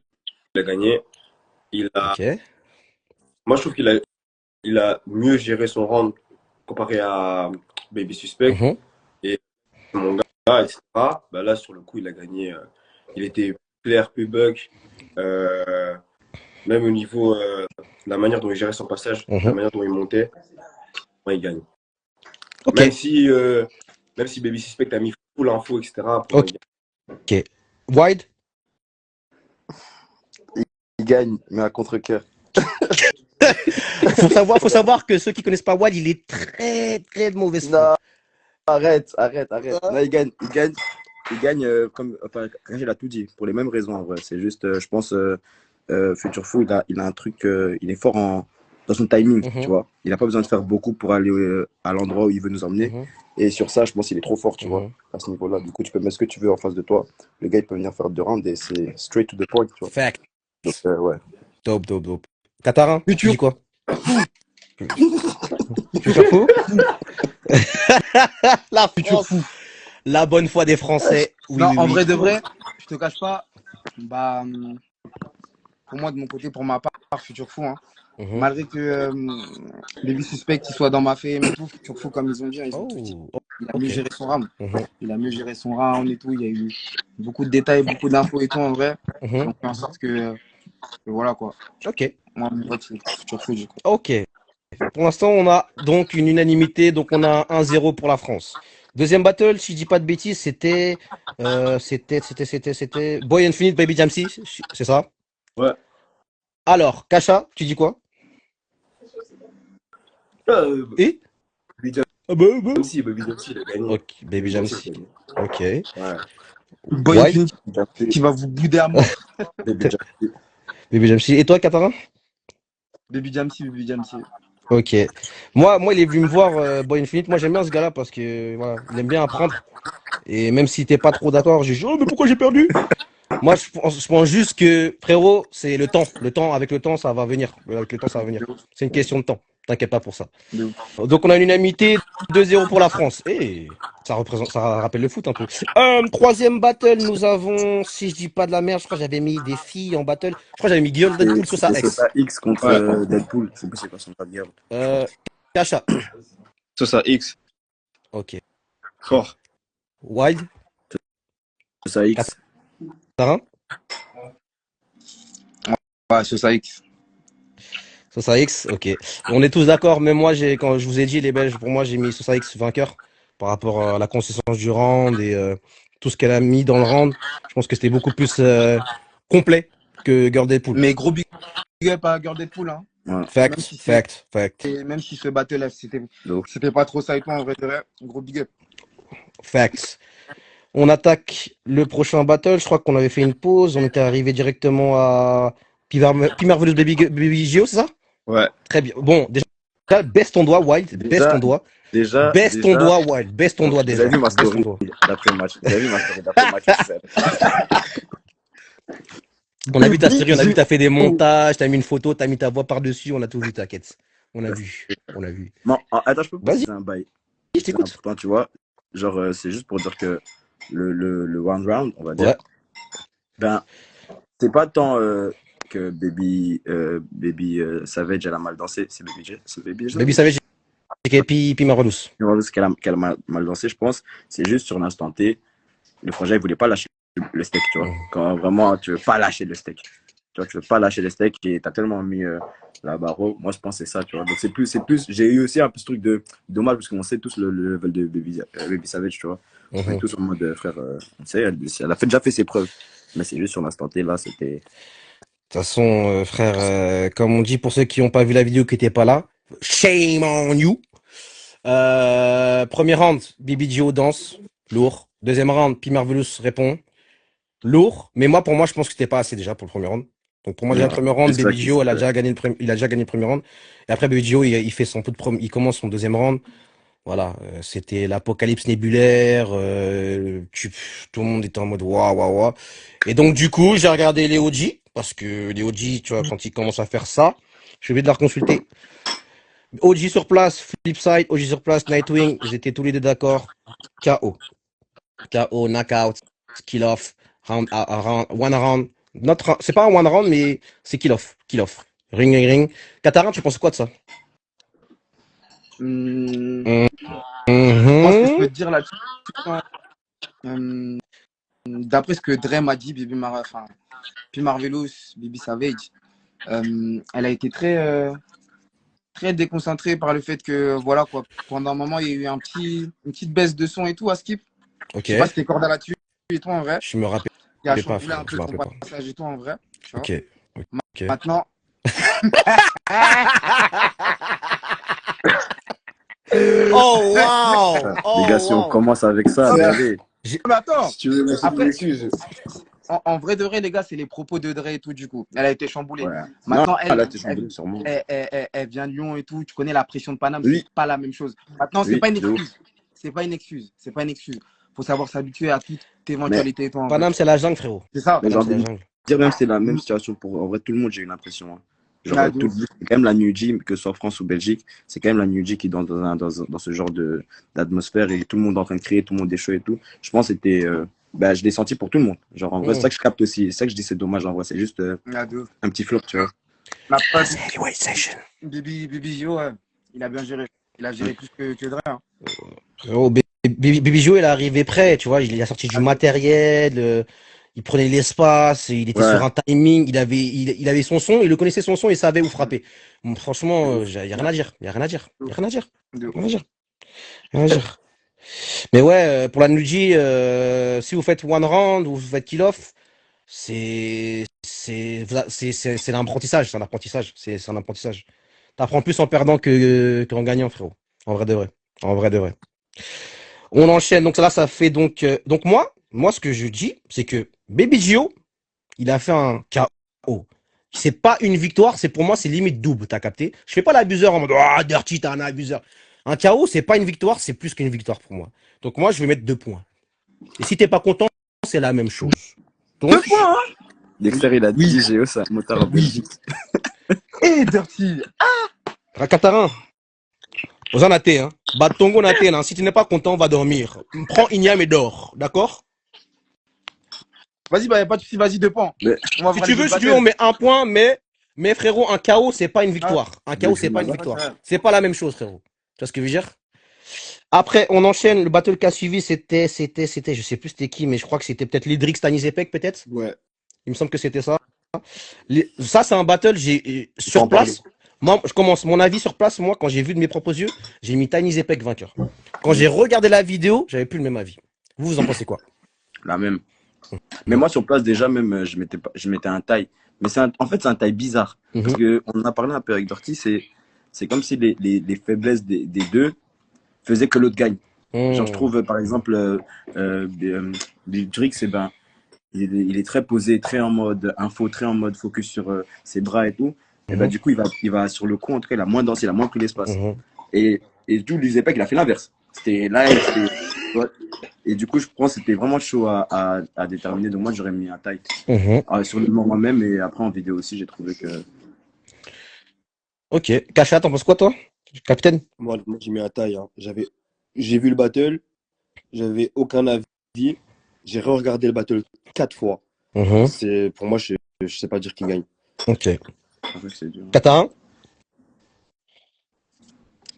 il a gagné. Ok. Moi, je trouve il a mieux géré son round comparé à Baby Suspect. Mhm. Et mon gars, etc. Bah là, sur le coup, il a gagné. Il était clair, plus bug. Même au niveau de la manière dont il gérait son passage, la manière dont il montait, il gagne. Ok. Même si Baby Suspect a mis full info, etc. pour Ok. Wild? Il gagne, mais à contre-cœur. Faut savoir que ceux qui connaissent pas Wild, il est très, très de mauvaise foi. Non, arrête. Non, il gagne comme. Enfin, Rangel a tout dit, pour les mêmes raisons en vrai. C'est juste, je pense, Futur Fou, il a un truc, il est fort dans son timing, tu vois. Il n'a pas besoin de faire beaucoup pour aller à l'endroit où il veut nous emmener. Et sur ça, je pense qu'il est trop fort, tu vois, à ce niveau-là. Du coup, tu peux mettre ce que tu veux en face de toi. Le gars, il peut venir faire 2 rounds et c'est straight to the point, tu vois. Fact. Donc, ouais. Dope. Katarin, tu Futur dis quoi? Futur Fou? La Futur France, Fou. la bonne foi des Français. Oui, Non, oui, en oui. vrai de vrai, je te cache pas. Bah, pour moi, de mon côté, pour ma part, Futur Fou. Hein. Malgré que Baby Suspect il soit dans ma fame et tout, Futur Fou, comme ils ont dit, ils ont tout dit. Il a mieux géré son round. Il a mieux géré son round et tout. Il y a eu beaucoup de détails, beaucoup d'infos et tout en vrai. Donc, fait en sorte que voilà quoi. Ok. Moi, mon vote, c'est Futur Fou, du coup. Ok. Pour l'instant, on a donc une unanimité, donc on a 1-0 pour la France. Deuxième battle, si je dis pas de bêtises, c'était Boy Infinite Baby Jamsey, c'est ça? Ouais. Alors, Kasha, tu dis quoi? Et? Baby Jamsey, il a gagné. Ok, Baby Jamsey. Ok. Ouais. Boy Ouais. Infinity qui va vous bouder à mort. Baby Jamsey. Et toi, Katarin? Baby Jamsey. Ok. Moi, il est venu me voir, Boy Infinite. Moi, j'aime bien ce gars-là parce que voilà, il aime bien apprendre. Et même si t'es pas trop d'accord, j'ai dit, oh, mais pourquoi j'ai perdu? Moi, je pense juste que, frérot, c'est le temps. Le temps, avec le temps, ça va venir. Avec le temps, ça va venir. C'est une question de temps. T'inquiète pas pour ça. Donc, on a une unanimité 2-0 pour la France. Et ça rappelle le foot un peu. Troisième battle, nous avons, si je dis pas de la merde, je crois que j'avais mis des filles en battle. Je crois que j'avais mis Guillaume Deadpool sur sa C'est ex. Sosa X contre Ouais. Deadpool. Je sais plus c'est quoi son pas de guerre. Kacha. Sosa X. Ok. Fort. Wild. Sosa X. Tarin. Ouais, Sosa X. Sosa X, ok. On est tous d'accord, même moi, quand je vous ai dit, les Belges, pour moi, j'ai mis Sosa X vainqueur par rapport à la consistance du round et tout ce qu'elle a mis dans le round. Je pense que c'était beaucoup plus complet que Girl Deadpool. Mais gros big up à Girl Deadpool, hein. Ouais. Fact, Même si fact. Et même si ce battle, Donc. c'était pas trop ça et tout, en vrai, de vrai, gros big up. Facts. On attaque le prochain battle. Je crois qu'on avait fait une pause. On était arrivé directement à P-Marvelous Baby Gio, c'est ça? Ouais. Très bien. Bon, déjà, baisse ton doigt, Wild. Baisse ton doigt. Baisse ton doigt, Wild. Baisse ton doigt déjà. Vous avez vu ma story d'après le match. Vous avez vu ma story d'après le match. On a vu ta série, on a vu t'as fait des montages, t'as mis une photo, t'as mis ta voix par-dessus, on a tout vu, t'inquiète. On a vu. Non, attends, je peux pas Vas-y. dire un bail. Je t'écoute. C'est important, tu vois. Genre, c'est juste pour dire que le one round, on va dire. Ouais. Ben, c'est pas tant que Baby Savage, elle a mal dansé. C'est Baby J. C'est Baby J. Baby Savage et puis Marvelous. Qu'elle a mal dansé, je pense. C'est juste sur l'instant T. Le frangin, il voulait pas lâcher le steak, tu vois. Quand vraiment, tu veux pas lâcher le steak. Tu vois, tu veux pas lâcher le steak et t'as tellement mis la barre haut. Moi, je pense que c'est ça, tu vois. Donc, c'est plus. J'ai eu aussi un peu ce truc de dommage parce qu'on sait tous le level de Baby Savage, tu vois. On est tous en mode frère, on sait, elle a déjà fait ses preuves. Mais c'est juste sur l'instant T, là, c'était. De toute façon, frère, comme on dit pour ceux qui n'ont pas vu la vidéo, qui n'étaient pas là, shame on you. Premier round, Baby Gio danse, lourd. Deuxième round, P. Marvelous répond, lourd. Mais moi, pour moi, je pense que c'était pas assez déjà pour le premier round. Donc pour moi, déjà le premier round, Baby Gio, il a déjà gagné le premier round. Et après, Baby Gio, il fait son il commence son deuxième round. Voilà, c'était l'apocalypse nébulaire. Tout le monde était en mode waouh. Et donc du coup, j'ai regardé les OG parce que les OG, tu vois, quand ils commencent à faire ça, je suis obligé de la consulter. OG sur place, Flipside, OG sur place, Nightwing, ils étaient tous les deux d'accord. KO, knockout, kill off, one round. C'est pas un one round, mais c'est kill off. Ring. Katarin, tu penses quoi de ça? Moi, ce que je peux te dire là-dessus, d'après ce que Dre m'a dit, P. Marvelous, Baby Savage, elle a été très déconcentrée par le fait que, voilà, quoi, pendant un moment, il y a eu une petite baisse de son et tout à Skip. Ok. Je sais pas si t'es Corda là-dessus et tout en vrai. Je me rappelle. Il a changé un peu son passage et tout en vrai. Tu vois. Ok. Maintenant. Oh wow! Les gars, si on commence avec ça, regardez. Mais attends, Si tu veux mettre après, une excuse. En vrai de vrai, les gars, c'est les propos de Dre et tout, du coup. Elle a été chamboulée. Ouais. Maintenant, Non, elle a été chamboulée, sûrement. Elle vient de Lyon et tout. Tu connais la pression de Paname, Oui. c'est pas la même chose. Maintenant, c'est Oui, pas une de ouf. excuse. C'est pas une excuse. Faut savoir s'habituer à toute éventualité et tout. en vrai. Paname, c'est la jungle, frérot. C'est ça. Mais j'ai envie C'est la de jungle. dire même que c'est la même situation pour en vrai tout le monde, j'ai eu l'impression. Hein. Genre, Ah, c'est quand même la New G, que ce soit France ou Belgique, c'est quand même la New G qui est dans ce genre d'atmosphère et tout le monde est en train de crier, tout le monde est chaud et tout. Je pense que c'était. Je l'ai senti pour tout le monde. Genre, en vrai, c'est ça que je capte aussi. C'est ça que je dis, c'est dommage. En vrai, c'est juste un petit flop, tu vois. Baby Gio, il a bien géré. Il a géré plus que Dre. Hein. Baby Joe, il est arrivé prêt, tu vois. Il a sorti du matériel. Il prenait l'espace, il était sur un timing, il avait son son, il le connaissait son son, il savait où frapper. Bon, franchement, il n'y a rien à dire. Mais ouais, pour la Nuji, si vous faites one round ou vous faites kill off, c'est un apprentissage, c'est un apprentissage. T'apprends plus en perdant qu'en gagnant, frérot. En vrai de vrai. On enchaîne, donc là, ça fait donc moi, ce que je dis, c'est que Baby Gio, il a fait un KO. C'est pas une victoire, pour moi, c'est limite double, t'as capté? Je fais pas l'abuseur en mode, ah, Dirty, t'es un abuseur. Un KO, c'est pas une victoire, c'est plus qu'une victoire pour moi. Donc moi, je vais mettre 2 points. Et si t'es pas content, c'est la même chose. Deux Donc, points, hein? Dexter, il a Oui. dit Géo, c'est un motard en Belgique. Et Dirty. Rakatarin, aux anaté, hein. Batongo naté, hein. Si tu n'es pas content, on va dormir. Prends Ignam et dors, d'accord? Vas-y, bah, y a pas de soucis, vas-y, 2 points. Mais- On va Si voir tu les veux, autres si tu veux, on battles. met un point, mais frérot, un KO, c'est pas une victoire. Un KO, c'est pas une Ouais, victoire. ouais. C'est pas la même chose, frérot. Tu vois ce que je veux dire? Après, on enchaîne. Le battle qui a suivi, c'était, je sais plus c'était qui, mais je crois que c'était peut-être Lidrix Tanizepek, peut-être. Ouais. Il me semble que c'était ça. Ça, c'est un battle, Faut sur en parler. place. Moi, je commence mon avis sur place. Moi, quand j'ai vu de mes propres yeux, j'ai mis Tanizepek vainqueur. Quand j'ai regardé la vidéo, j'avais plus le même avis. Vous en pensez quoi? La même. Mais moi, sur place, déjà, même, je mettais un taille. Mais en fait, c'est un taille bizarre. Parce que on en a parlé un peu avec Dirty, c'est comme si les faiblesses des deux faisaient que l'autre gagne. Genre, je trouve, par exemple, Drix, il est très posé, très en mode info, très en mode focus sur ses bras et tout. Et du coup, il va sur le coup, en tout cas, il a moins dansé, il a moins pris l'espace. Et du Lizepek, il a fait l'inverse. C'était live, ouais. Et du coup, je pense que c'était vraiment chaud à déterminer. Donc, moi, j'aurais mis un taille sur le moment même. Et après, en vidéo aussi, j'ai trouvé que. Ok. Kacha, t'en penses quoi, toi? Capitaine? Moi, j'ai mis un taille. Hein. J'ai vu le battle, j'avais aucun avis. J'ai re-regardé le battle 4 fois. Pour moi, je sais pas dire qui gagne. Ok. En fait, c'est dur. Katarin?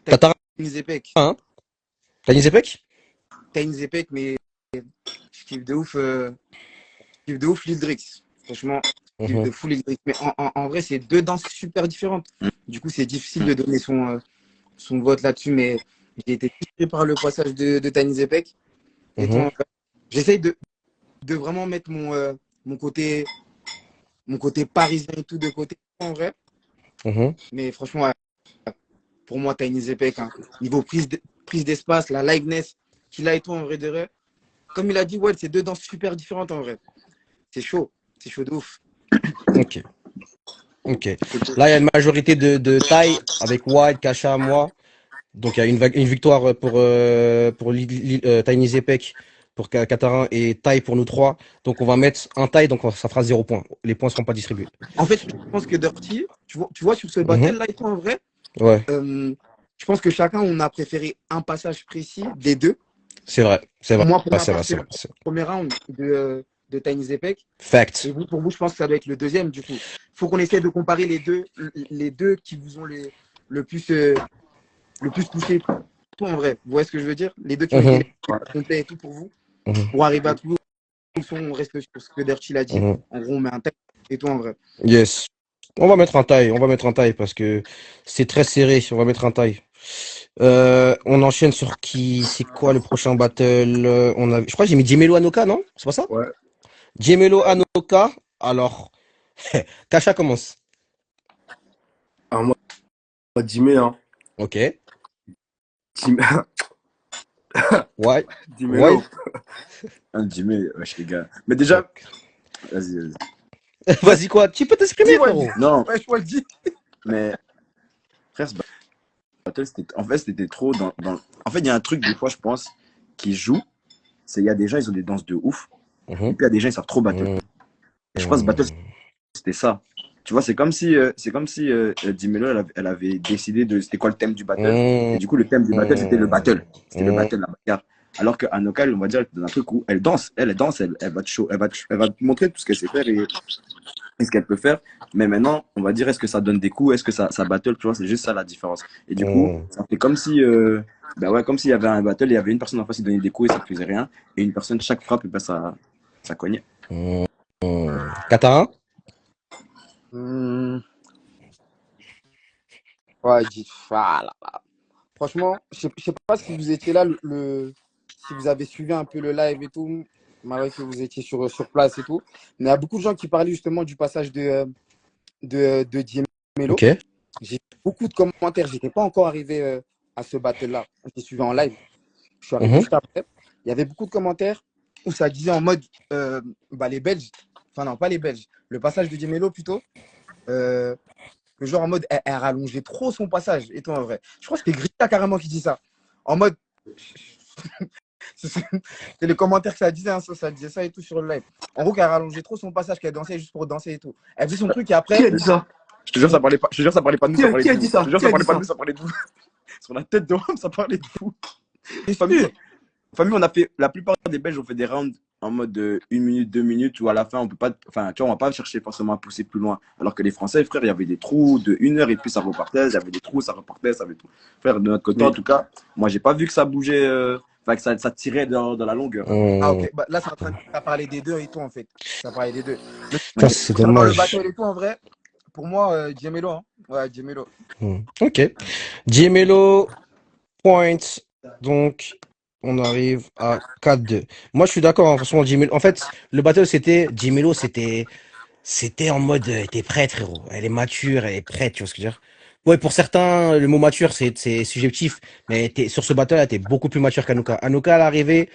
Katarin? Tanizepek. Tanizepek? Tanizepek, mais je kiffe de ouf Lildrix. Franchement, je kiffe de fou Lildrix. Mais en vrai, c'est deux danses super différentes. Du coup, c'est difficile de donner son vote là-dessus, mais j'ai été touché par le passage de Tanizepek. Et toi, en fait, j'essaye de vraiment mettre mon côté parisien et tout de côté, en vrai. Mais franchement, pour moi, Tanizepek, hein, niveau prise d'espace, la liveness qu'il a et tout, en vrai de vrai. Comme il a dit, ouais, c'est deux danses super différentes, en vrai. C'est chaud de ouf. Ok. Là, il y a une majorité de taille avec White, Kacha, moi. Donc, il y a une victoire pour Tiny Zepek, pour Katarin et Taille pour nous trois. Donc, on va mettre un Taille, donc ça fera 0 points. Les points ne seront pas distribués. En fait, je pense que Dirty, tu vois sur ce battle-là et tout, en vrai, Ouais. je pense que chacun, on a préféré un passage précis des deux. C'est vrai. Moi, pour ma c'est part, vrai. c'est le premier round de Tiny Zepek. Fact. Et vous, pour vous, je pense que ça doit être le deuxième, du coup. Il faut qu'on essaie de comparer les deux qui vous ont le plus touché. Tout en vrai. Vous voyez ce que je veux dire? Les deux qui ont été complets et tout pour vous. Pour arriver à trouver où on reste sur ce que Dirty l'a dit. En gros, on met un texte et tout en vrai. Yes. On va mettre un taille parce que c'est très serré. On va mettre un taille. On enchaîne sur qui? C'est quoi le prochain battle? Je crois que j'ai mis Jemelo Anoka, non? C'est pas ça? Ouais. Jemelo Anoka. Alors, Kacha commence. Alors, moi, Jimé, hein. Ok. Jimé. Ouais. Jimelo. Jimé, wesh, les gars. Mais déjà, vas-y. Vas-y, quoi? Tu peux t'exprimer, frérot. Non. Ouais, je le dis. Mais, frère, ce battle, c'était trop dans. En fait, il y a un truc, des fois, je pense, qui joue. C'est il y a des gens, ils ont des danses de ouf. Et puis, il y a des gens, ils savent trop battle. Et je pense que battle, c'était ça. Tu vois, c'est comme si Dimelo, elle avait décidé de c'était quoi le thème du battle. Et du coup, le thème du battle, c'était le battle. C'était le battle, la bagarre. Alors qu'à Anoka, on va dire, dans un truc où elle danse, elle va te show, elle va te montrer tout ce qu'elle sait faire et ce qu'elle peut faire. Mais maintenant, on va dire, est-ce que ça donne des coups, est-ce que ça battle, tu vois, c'est juste ça la différence. Et du coup, ça fait comme si, comme s'il y avait un battle, il y avait une personne en face qui donnait des coups et ça faisait rien. Et une personne, chaque frappe, ça cognait. Katarin? Ouais, franchement, je sais pas si vous étiez là, si vous avez suivi un peu le live et tout, malgré que vous étiez sur place et tout. Mais il y a beaucoup de gens qui parlaient justement du passage de Diemelo. Okay. J'ai beaucoup de commentaires. J'étais pas encore arrivé à ce battle-là. J'ai suivi en live. Je suis arrivé juste après. Il y avait beaucoup de commentaires où ça disait en mode les Belges, enfin non, pas les Belges, le passage de Diemelo plutôt. Le genre en mode, elle rallongeait trop son passage et tout en vrai. Je crois que c'était Grita carrément qui dit ça. En mode, C'est les commentaires que ça disait, hein, ça disait ça et tout sur le live. En gros, qu'elle rallongeait trop son passage, qu'elle dansait juste pour danser et tout. Elle faisait son truc et Qui a après, dit ça? Je te jure, ça parlait pas, je te jure, ça parlait pas de nous, Qui ça a, parlait qui de a vous. dit ça? Je te jure, Qui ça a parlait dit pas de ça? nous, ça parlait de vous. Sur la tête de Rome, ça parlait de vous. c'est Famille, sûr. famille, on a fait, la plupart des Belges ont fait des rounds en mode de 1 minute, 2 minutes, où à la fin, on peut pas, enfin, tu vois, on va pas chercher forcément à pousser plus loin. Alors que les Français, frère, il y avait des trous de 1 heure et puis ça repartait, il y avait des trous, ça repartait, ça avait tout. Frère, de notre côté, en Mais tout cas, moi, j'ai pas vu que ça bougeait, enfin, que ça tirait dans la longueur. Ah, ok. Bah, là, c'est en train de parler des deux et tout, en fait. Ça parlait des deux. Mais Ça, c'est concernant le dommage. battle et tout, en vrai, pour moi, Diemelo, hein. Ouais, Diemelo. Ok. Diemelo, points. Donc, on arrive à 4-2. Moi, je suis d'accord, hein, franchement, Diemelo. En fait, le battle, Diemelo, c'était en mode, t'es prête, frérot. Elle est mature, elle est prête, tu vois ce que je veux dire. Ouais, pour certains, le mot mature, c'est subjectif. Mais sur ce battle-là, t'es beaucoup plus mature qu'Anouka. Anouka, à l'arrivée,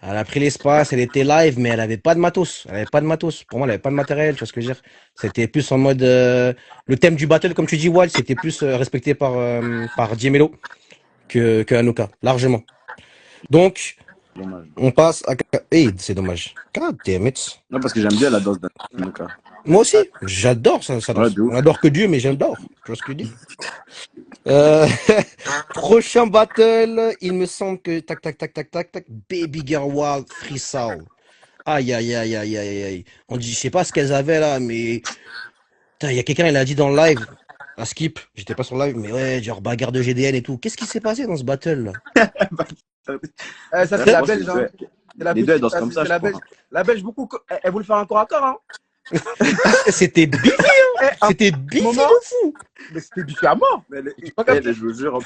elle a pris l'espace, elle était live, mais elle avait pas de matos. Elle avait pas de matos. Pour moi, elle avait pas de matériel, tu vois ce que je veux dire. C'était plus en mode, le thème du battle, comme tu dis, Wild, c'était plus respecté par Diemelo que Anouka, largement. Donc, Dommage. on passe à... Hey, c'est dommage. God damn it. Non, parce que j'aime bien la danse d'Anouka. Moi aussi, j'adore ça Ouais, danse. de ouf. On adore que Dieu, mais j'adore. Tu vois ce que je dis? Euh, Prochain battle, il me semble que... Tac, tac, tac, tac, tac, tac. Baby Girl Wild Free Soul. Aïe, aïe, aïe, aïe, aïe, aïe. On dit, je sais pas ce qu'elles avaient là, mais... Putain, il y a quelqu'un, il a dit dans le live, à Skip, j'étais pas sur le live, mais ouais, genre bagarre de GDN et tout. Qu'est-ce qui s'est passé dans ce battle là? Ça, c'est Ouais, la moi, belge, hein. C'est la les deux, elles petite, dansent ça, comme ça, c'est je la crois. belge. La belge, beaucoup, elle voulait faire un corps à corps, hein. C'était biffé, hein. À C'était un biffé moment, de fou. mais c'était biffé à mort. Mais J'ai pas capté. je vous jure, en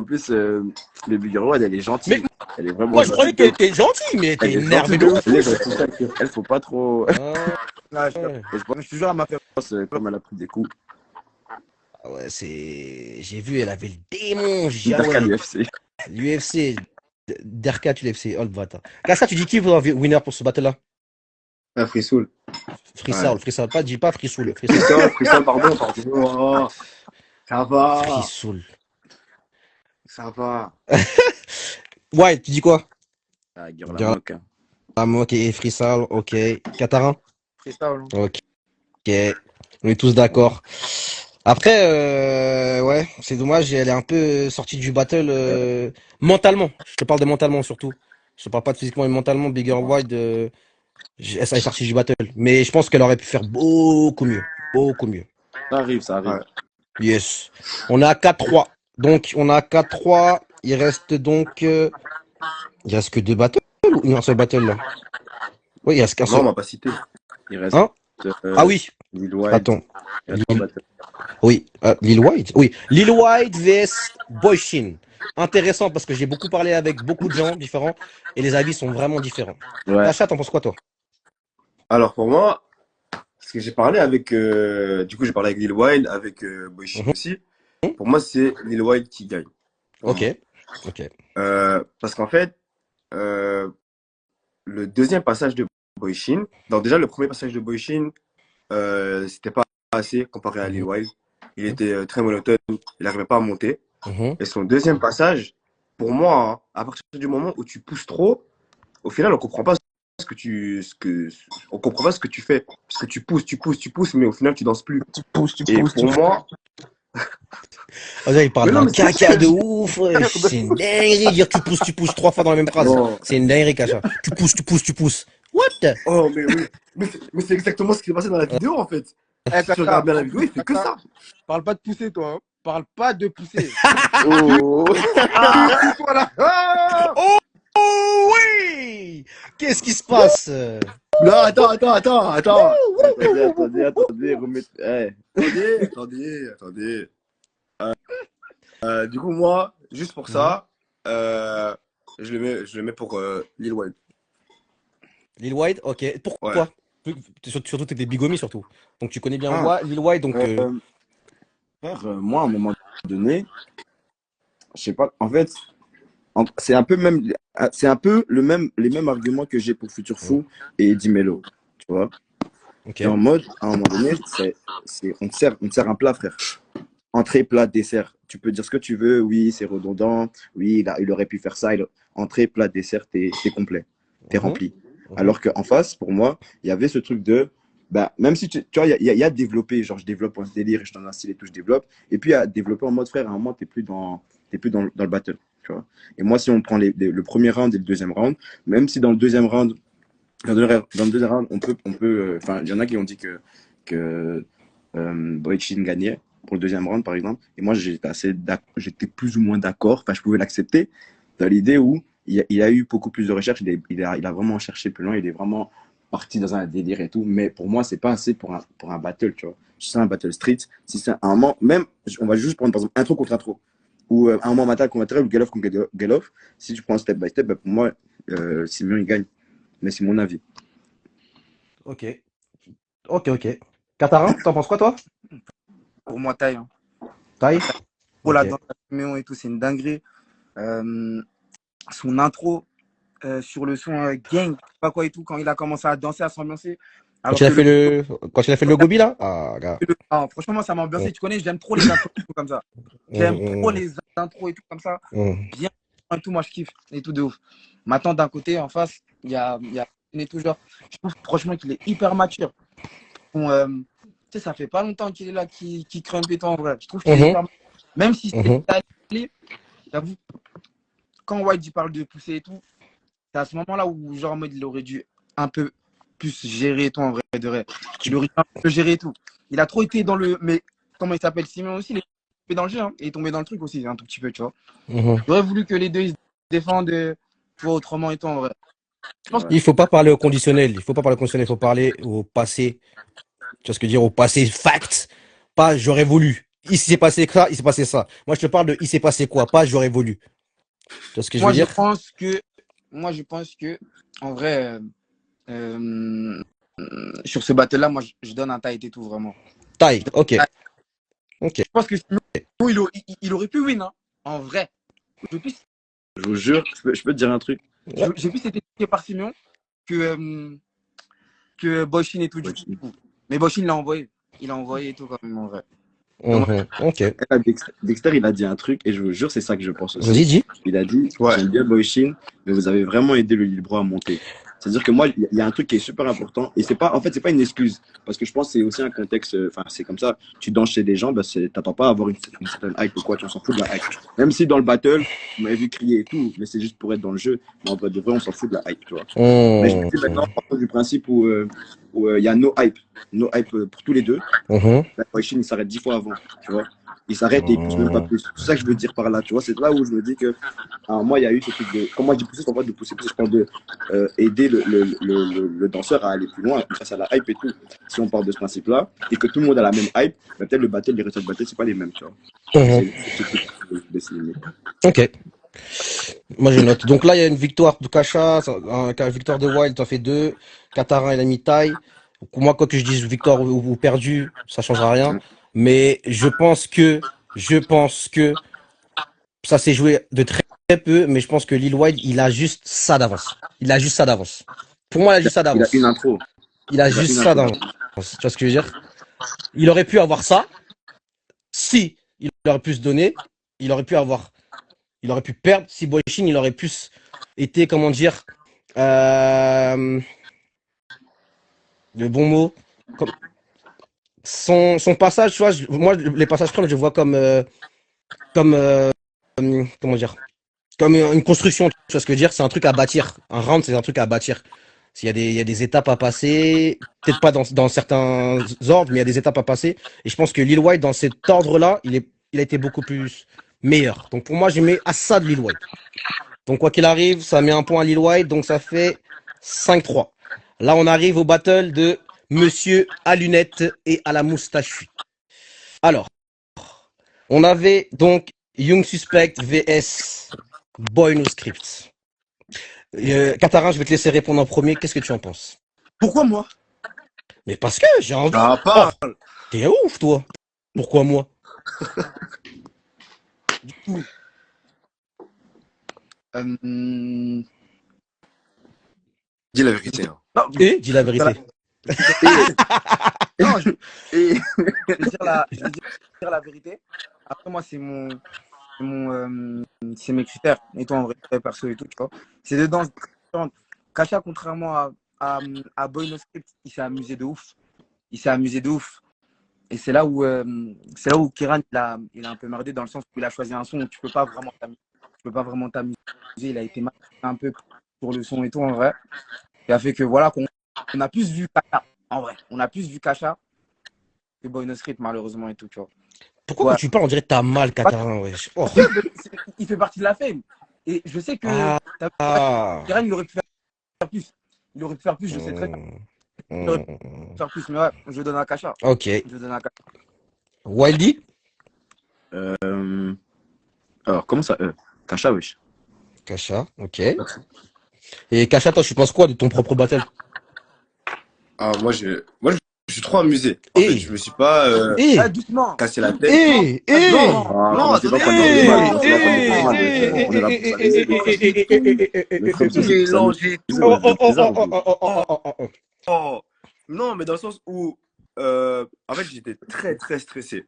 plus, le Bigger One, elle est Mais gentille. Elle est vraiment moi, je croyais gentille. qu'elle était gentille, mais elle était Elle est énervée gentille de de ouf. ouf. C'est ça elle faut pas trop. Ah, Ouais, je ouais. Je te jure, elle m'a fait. pense, comme elle a pris des coups. Ah ouais, j'ai vu, elle avait le démon. J'ai dit, ah Intercal ouais, UFC. l'UFC, Derkat UFC, oh le bâtard. Kassa, tu dis qui pour winner pour ce battle-là? Ah, Free Soul. Free Ouais. Soul, Free Soul. Dis pas Free Soul, Free Free Soul. Soul, Free Soul, pardon. Oh, ça Free va. Soul. Ça va. Ouais, tu dis quoi? Ah, Guerre la Dire moque. la moque et Free Soul, ok. Katarin? Freestyle. Ok. On est tous d'accord. Après, ouais, c'est dommage, elle est un peu sortie du battle mentalement. Je te parle de mentalement surtout. Je te parle pas de physiquement, mais mentalement, Bigger Wide, elle est sortie du battle. Mais je pense qu'elle aurait pu faire beaucoup mieux. Beaucoup mieux. Ça arrive. Ouais. Yes. On est à 4-3. Donc, on est à 4-3. Il reste donc... il reste que 2 battles ou un seul battle là? Oui, il reste qu'un Non, seul. on m'a pas cité. Il reste Hein? Ah oui. Lil White. Attends. Il y a 3 battles. Oui, Lil White. Oui, Lil White vs Boyshin. Intéressant parce que j'ai beaucoup parlé avec beaucoup de gens différents et les avis sont vraiment différents. Ouais. Tacha, t'en penses quoi toi? Alors, pour moi, parce que j'ai parlé avec. Du coup, j'ai parlé avec Lil Wayne, avec Boychi Mhm. aussi. Pour moi, c'est Lil Wayne qui gagne. Pour Ok, moi. ok. Parce qu'en fait, le deuxième passage de Boyshin, donc déjà le premier passage de Boyshin, c'était pas assez comparé à Lil Wayne. Il était très monotone, il n'arrivait pas à monter. Mhm. Et son deuxième passage, pour moi, hein, à partir du moment où tu pousses trop, au final, on comprend pas on comprend pas ce que tu fais. Parce que tu pousses, mais au final, tu danses plus. Tu pousses, Et pour moi, Oh, là, il parle Mais non, d'un mais c'est caca ça, de ouf. Ouais. C'est une dinguerie. Dire tu pousses 3 fois dans la même phrase. Non. C'est une dinguerie, Kacha. Tu pousses. What? oh, mais oui. Mais c'est exactement ce qui s'est passé dans la vidéo, en fait. Eh, Si tu regardes bien la vidéo, il fait que ça. Parle pas de pousser, toi. Hein. Parle pas de pousser. Oh. Toi, là. Ah Oh oui! Qu'est-ce qui se passe? Non, attends. Attendez, remettez. Attendez. Du coup, moi, juste pour ça, je le mets pour Lil Wayne. Lil White, ok. Pourquoi? Surtout, t'es des bigomis, surtout. Donc, tu connais bien Lil White, donc... Frère, moi, à un moment donné, je sais pas, en fait, c'est un peu les mêmes arguments que j'ai pour Future Fou et Eddie Melo, tu vois. Ok. Et en mode, à un moment donné, on te sert un plat, frère. entrée, plat, dessert. Tu peux dire ce que tu veux. Oui, c'est redondant. Oui, il aurait pu faire ça. Entrée, plat, dessert, t'es complet. T'es rempli. Alors qu'en face, pour moi, il y avait ce truc de. Bah, même si tu vois, il y a développé, genre je développe un délire et je t'en un style et tout, je développe. Et puis à développer en mode frère, à un moment, t'es plus dans le battle. Tu vois. Et moi, si on prend le premier round et le deuxième round, même si dans le deuxième round, dans le deuxième round, enfin, il y en a qui ont dit que Boychin gagnait pour le deuxième round, par exemple. Et moi, j'étais plus ou moins d'accord. Enfin, je pouvais l'accepter dans l'idée où il a eu beaucoup plus de recherches. Il a vraiment cherché plus loin. Il est vraiment parti dans un délire et tout. Mais pour moi, c'est pas assez pour un battle, tu vois. Si c'est un battle street, si c'est un moment, même, on va juste prendre, par exemple, intro contre intro. Ou un moment matin contre intro, ou Galoff contre Galoff. Si tu prends step by step, bah, pour moi, Simeon, il gagne. Mais c'est mon avis. Ok. Katarin, t'en penses quoi, toi? Pour moi, taille. Hein. Taille? Pour la Ok. danse, Siméon et tout, c'est une dinguerie. Son intro sur le son gang, je sais pas quoi et tout, quand il a commencé à danser, à s'ambiancer. Quand il a fait le Gobi, là? Ah, gars. Franchement, moi, ça m'a ambiancé. Tu connais, j'aime trop les intros et tout comme ça. J'aime trop les intros et tout comme ça. Bien et tout, moi, je kiffe et tout de ouf. Maintenant, d'un côté, en face, il y a toujours. Je trouve franchement qu'il est hyper mature. Bon, tu sais, ça fait pas longtemps qu'il est là, qui crump et tout en vrai. Je trouve qu'il est hyper mature. Même si c'est allé, j'avoue, quand White il parle de pousser et tout, c'est à ce moment-là où, genre, en mode, il aurait dû un peu plus gérer et tout en vrai de vrai. Il aurait dû un peu gérer et tout. Il a trop été dans le. Mais comment il s'appelle Simon aussi, il est tombé dans le jeu, hein, et il est tombé dans le truc aussi, un tout petit peu, tu vois. J'aurais voulu que les deux ils se défendent, tu vois, autrement et tout en vrai. Il faut pas parler au conditionnel. Il faut pas parler au conditionnel. Il faut parler au passé. Tu vois ce que je veux dire? Au passé fact. Pas j'aurais voulu. Il s'est passé ça, il s'est passé ça. Moi, je te parle de il s'est passé quoi, pas j'aurais voulu. Tu vois ce que je veux dire? Moi, je pense que, en vrai, sur ce battle-là, moi, je donne un taille et tout, vraiment. Taille, ok. Je pense que sinon, il aurait pu win, hein, en vrai. Je vous jure, je peux te dire un truc. J'ai plus été piqué par Simeon que Boshin et tout du coup. Mais Boshin l'a envoyé. Il a envoyé et tout quand même, en vrai. Ok. Dexter, il a dit un truc, et je vous jure, c'est ça que je pense aussi. Vas-y, dis. Il a dit, j'aime bien Boyshin, mais vous avez vraiment aidé le Lillebro à monter. C'est-à-dire que moi, il y a un truc qui est super important, et c'est pas une excuse, parce que je pense que c'est aussi un contexte, enfin, c'est comme ça, tu danses chez des gens, bah, t'attends pas à avoir une certaine hype ou quoi, tu s'en fous de la hype. Même si dans le battle, vous m'avez vu crier et tout, mais c'est juste pour être dans le jeu, mais en vrai de vrai, on s'en fout de la hype, tu vois. Mais je me dis maintenant, du principe où il y a no hype pour tous les deux, Boyshin, il s'arrête 10 fois avant, tu vois. Il s'arrête et il pousse même pas plus. C'est ça que je veux dire par là, tu vois. C'est là où je me dis que, moi, il y a eu ce truc de. Quand moi je dis pousser, c'est pas de pousser, je parle de aider le danseur à aller plus loin face à la hype et tout. Si on part de ce principe-là, et que tout le monde a la même hype, peut-être le battle, les résultats de battle, c'est pas les mêmes, tu vois. Ok. Moi, je note. Donc là, il y a une victoire de Kasha, une victoire de Wild, t'en fais 2. Katarin, il a mis taille. Moi, quoi que je dise victoire ou perdu, ça changera rien. Mais je pense que ça s'est joué de très, très peu, mais je pense que Lil Wild, il a juste ça d'avance. Pour moi, il a juste ça d'avance. Il a une intro. Il a juste ça d'avance. Tu vois ce que je veux dire? Il aurait pu avoir ça. Si il aurait pu se donner, il aurait pu perdre. Si Boyshin, il aurait pu été, comment dire, le bon mot. Son passage, tu vois, moi, les passages je vois comme, comment dire, comme une construction, tu vois ce que je veux dire, c'est un truc à bâtir. Un round, c'est un truc à bâtir. Il y a des étapes à passer, peut-être pas dans certains ordres, mais il y a des étapes à passer. Et je pense que Lil White, dans cet ordre-là, il a été beaucoup plus meilleur. Donc pour moi, j'ai mis à ça de Lil White. Donc quoi qu'il arrive, ça met un point à Lil White, donc ça fait 5-3. Là, on arrive au battle de Monsieur à lunettes et à la moustache. Alors, on avait donc Young Suspect vs Boy No Script. Katarin, je vais te laisser répondre en premier. Qu'est-ce que tu en penses? Pourquoi moi? Mais parce que j'ai envie. T'es ouf, toi. Pourquoi moi? Du coup, dis la vérité. Hein. Non, dis la vérité. Non, Et je vais dire la vérité. Après, moi, c'est mes critères. Et toi, en vrai, perso et tout, tu vois. C'est des danses différentes. Kasha, contrairement à Boy No Script, il s'est amusé de ouf. Il s'est amusé de ouf. Et c'est là où Kiran, il a un peu merdé dans le sens où il a choisi un son où tu peux pas vraiment t'amuser. Tu peux pas vraiment t'amuser. Il a été mal un peu pour le son et tout, en vrai. Et a fait que, voilà, on a plus vu Kasha, en vrai. On a plus vu Kasha que Boy No Script, malheureusement, et tout, tu vois. Pourquoi quand Ouais. tu parles, on dirait que t'as mal, Katarin, wesh. Oh. Il fait partie de la fame. Et je sais que Ah. Kiran, il aurait pu faire plus. Il aurait pu faire plus, je sais très bien. Il aurait pu faire plus. Mais ouais, je donne à Kasha. Ok. Je donne à Kasha. Wildy? alors, comment ça Kasha, wesh. Kasha, ok. Et Kasha, toi, tu penses quoi de ton propre battle? Ah, je suis trop amusé. En fait, je me suis pas Doucement. cassé la tête. Non, Ah, non, commencez pas à attendez. prendre du mal. Non, Commencez pas à prendre du mal, wesh. On est là pour s'amuser, wesh. Le frère, c'est pour s'amuser, Mélanger tout. wesh. C'est bizarre, wesh. Oh. Non, mais dans le sens où, en fait, j'étais très, très stressé.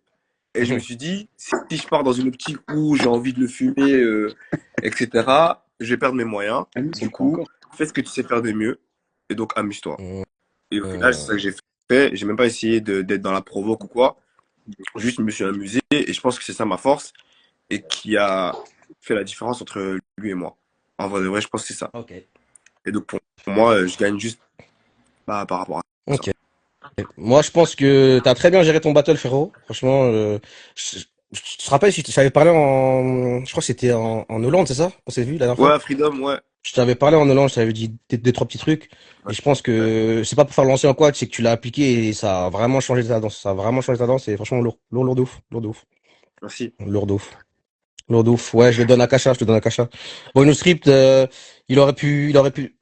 Et je me suis dit, si je pars dans une optique où j'ai envie de le fumer, etc., je vais perdre mes moyens. Du coup, fais ce que tu sais faire de mieux. Et donc, amuse-toi. Et au final, c'est ça que j'ai fait. J'ai même pas essayé d'être dans la provoque ou quoi. Juste, je me suis amusé. Et je pense que c'est ça ma force. Et qui a fait la différence entre lui et moi. En vrai de vrai, je pense que c'est ça. Ok. Et donc, pour moi, je gagne juste par rapport à ça. Ok. Moi, je pense que t'as très bien géré ton battle, frérot. Franchement, je te rappelle, je t'avais parlé je crois que c'était en Hollande, c'est ça? On s'est vu la dernière fois? Ouais, Freedom, ouais. Je t'avais parlé en Hollande, je t'avais dit deux, trois petits trucs. Et je pense que c'est pas pour faire lancer en quoi, c'est que tu l'as appliqué et ça a vraiment changé ta danse. Ça a vraiment changé ta danse et franchement lourd, lourd, lourd de ouf, lourd de ouf, Merci. lourd de ouf. Lourd de ouf. Ouais, je le donne à Kasha, je te donne à Kasha. Bon, une script, il aurait pu,